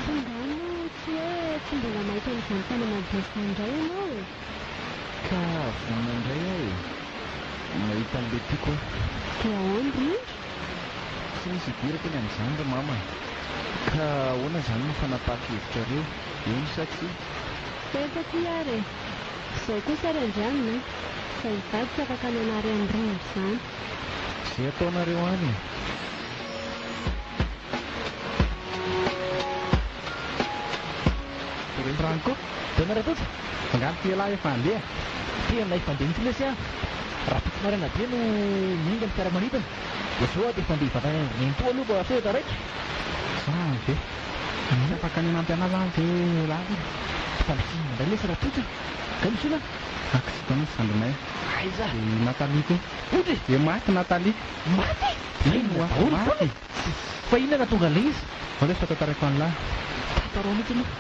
fangano tsy hoe tsy mbola mahita an'izany tany Madagasikara indray ianao e. Ka vonina indray aho e, mahita an'ilay tiako a. Dia ahoana indrindra? Tsy misy idirako ny amin'izany ra mama. Ka ahoana izany no fanapaha-kevitra reo? Eny sa tsy? Efa ty ary e. Izao kosa ry Andrianina, fa hivady tsy afaka nanary androndro izany. Izay ataonareo any e. Franco, taonareo totra? angano ty lahy efa handeha. Tena efa handeha mihitsy lesy a. Raha pitsy maraina be no minga ny fiaramanidina. Dia zao dia efa handeha hivantana nento aloha mba sao taraiky. Zany ve? Tsy afaka ninampy anazy any ve lahy? Fa misy mandray lesy raha pitsy. Ka misy olona? Akisita misy sandrinay. Aiza? Natalia koa. Otry? Dia maty Natalia. Maty? Maty. Fa inona na tonga an'ilay izy? Alefa tantarako an'lahy. Tantarao mihitsy aloha.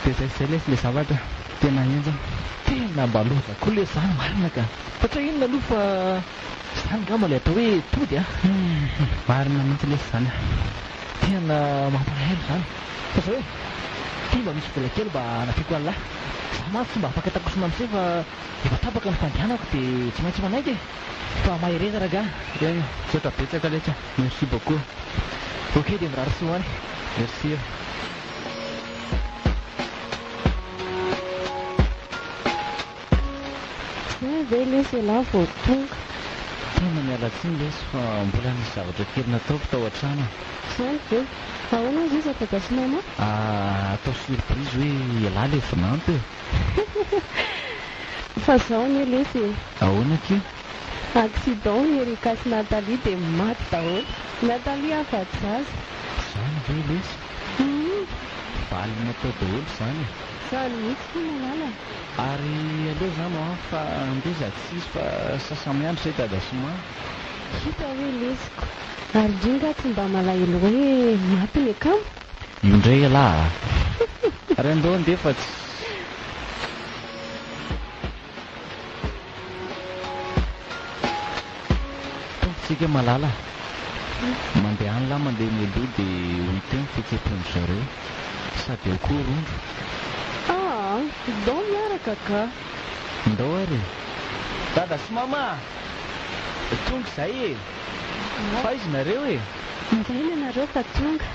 Dia izay lesy le zavatra tena enjana. Tena mba loza koa le zany marina ka. Fa tsy inona aloha fa tsy zany ngamba ilay atao hoe tody a. Marina mihitsy lesy zany. Tena mampalahelo zany. Fa zao hoe tia mba misy vola kely mba anafiako an'lahy. Za maty tsy mba afaka takosona amin'izay fa efa tapaka ny fandehanako dia tsy maintsy manaiky e. Fa mahireza raga. Tsotra betsaka letra. Merci beaucoup. Ok dia mirary soany. Merci. Zay ve lesy ialahy vao tonga. Tena miala tsiny lesy fa mbola nisy zavatra kely nataoko tao an-trano. Zany ve ahoana izy izy ampadasinanao? Atao surprise hoe ialahy le vinanto e. Fa zao ny lesy Ahoana ke? accident Erika sy Nathalie dia maty daholo. Nathalie afa-jaza. Zany ve lesy? Valina tao daholo zany. Zany mihitsy fa malala. Ary aleo zany an fa andeza tsisy fa sasamiandro say dadasoma. Hita hoe lesiko. Ary indrindra tsy mba malahelo hoe maty ny akamo. Io indray alahy. Ary andao andeha fa tsy tsika malala. Mandeha any lahy mandeha mialoha dia hoiteny fihetseham-pony zareo sady ao koa rondro. Dao miaraka ka. Ndao ary dada sy mama tonga izay e. Fa izy nareo e. Mindraina nareo fa tonga.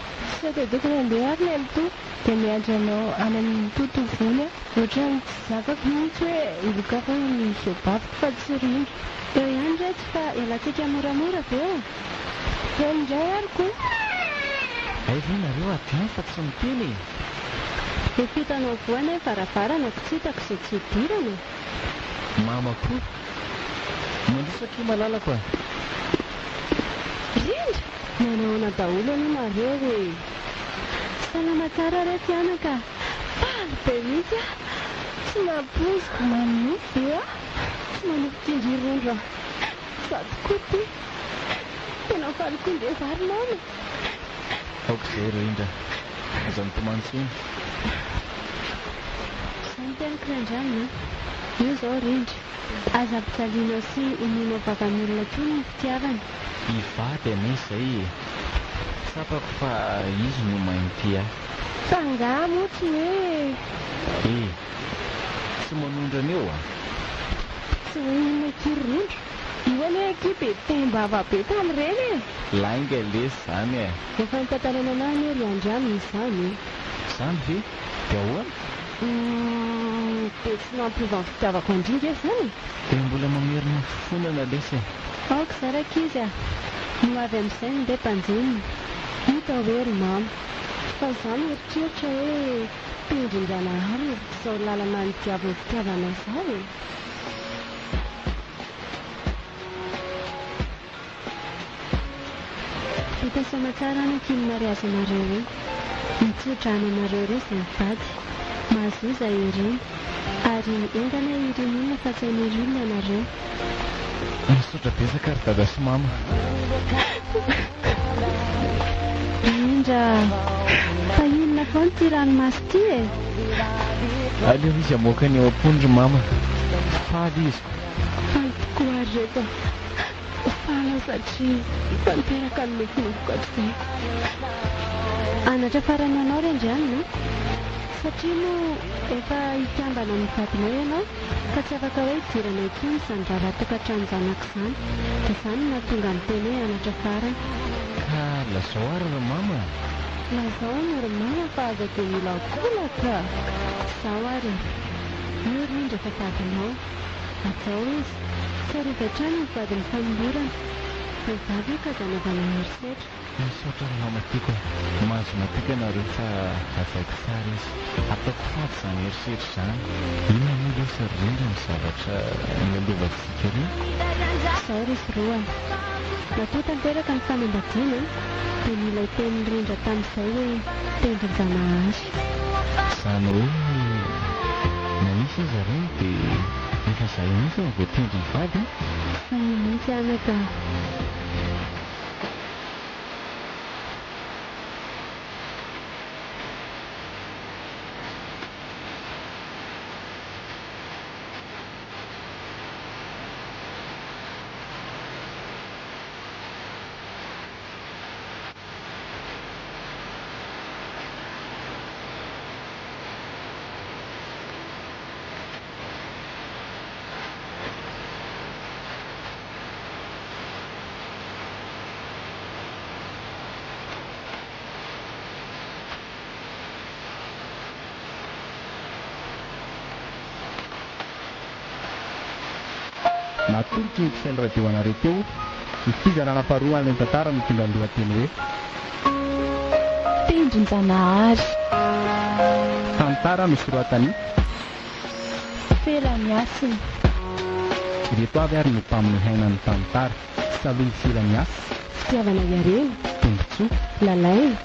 Sao dia doko mandeha ary ny amito dia miandry anao any amin'ny totovony ohatra ny tsy zakako mihitsy hoe iloka fa izao baviko fa tsy rindro. Eo ihany reto fa ialantsika moramora ve eo? Eo indray ary koa. Ay ve nareo aty fa tsy miteny e. Efitanao voana hoe varavarana ko tsy hitako izay tsy hidirana. Mama koa mandrisaka malala koa. Rindra nanaona daholo any nareo hoe salama tsara reto ianaka. Faly be mihitsy a. Tsy nampoziko manify eo. Tsy manify tindry rondra. Sady koa ty tena faly koa ndeha varinao no. Aoko izay rindra aza mitomantsiny. Izany teniko randranina. Io zao rindra aza ampitalianao sy ominao vavan'olona koa ny fitiavana. Ivady ane izay sapako fa izy no mainty a. Fa ngah motsy hoe tsy manondrana eo a. Tsy hoe inona kiry rindra. Io ane ekipe tem-bava be tamin'ireny e. Lainga lesy zany e. Efa nitantanana anahy ny ery andramina izany. Zany ve? Dia ahoana? Dia tsy nampiova ny fitiavako indrindra e zany. Dia mbola mamerina fonana lesy e. Aoka zaraka izy a. No avy amin'izay ndeha mpanjinina. Hita hoe ry mama. Fa izany eritreritra hoe mpindrin-janahary izao lalana ny diavina fitiavana izao e. Vita soamantsara ny kiny mariazy anareo io. Mitsodrana anareo ireo izay mivady. Mahazoza ireny. Ary engana irenina fa tsy anirolona anareo. Misaotra betsaka ary dada sy mama. Rindra fa inona foana ty ranomasy ty e. Aleo izy amoaka ny eo am-pondry mama. Faly izy. Faly tokoa ary reto. Fala satria tanteraka ny nofinofoko atr'izay. Anatra farany anao rendranina satria no efa hitambana amin'ny vadinao ianao ka tsy afaka hoe hidirana intsony izany rava-tokantrano zanako izany. Dia izany nahatonga ny teny hoe anatra farany. Ka lazao ary ry mama. Lazao ny ry mama fa aza dia mila kola ka. Izao ary io rindra fa vadinao. Atao izy tsarova hatrany ny vadiny fanolorana. Vehivavy ka zanaovana herisetra. Misaotra ry mama tiako. Mahazo matika nareo fa azaiko tsara izy. Ataoko fady izany herisetra izany. Inona moa lesy rindra ny zavatra nialovantsika ireo? Izao ry roa. Natao tanteraka ny fanambadiana dia mila hiten'ny rindra tamin'izay hoe tendrin-janahary. Izany hoe nanisy izy ireny dia efa izay mihitsy no voatendry ny vady. Fa mihitsy anaka. natoloky ny mpisainy radio anareo teo ny fizarana faharoa any tantara mitondra ny lohateny hoe tendron-janahary tantara nosoratany felaniasiny ireto avy ary no mpamin'ny hainan'ny tantara salohy felaniasy fitiavana iarena tombotsoa lalaina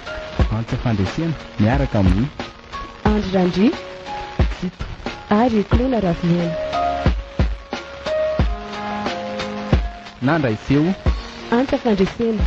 antsa fandresena miaraka amin'ny andry randry fito ary klona raviena nandra iseo antsa fandresena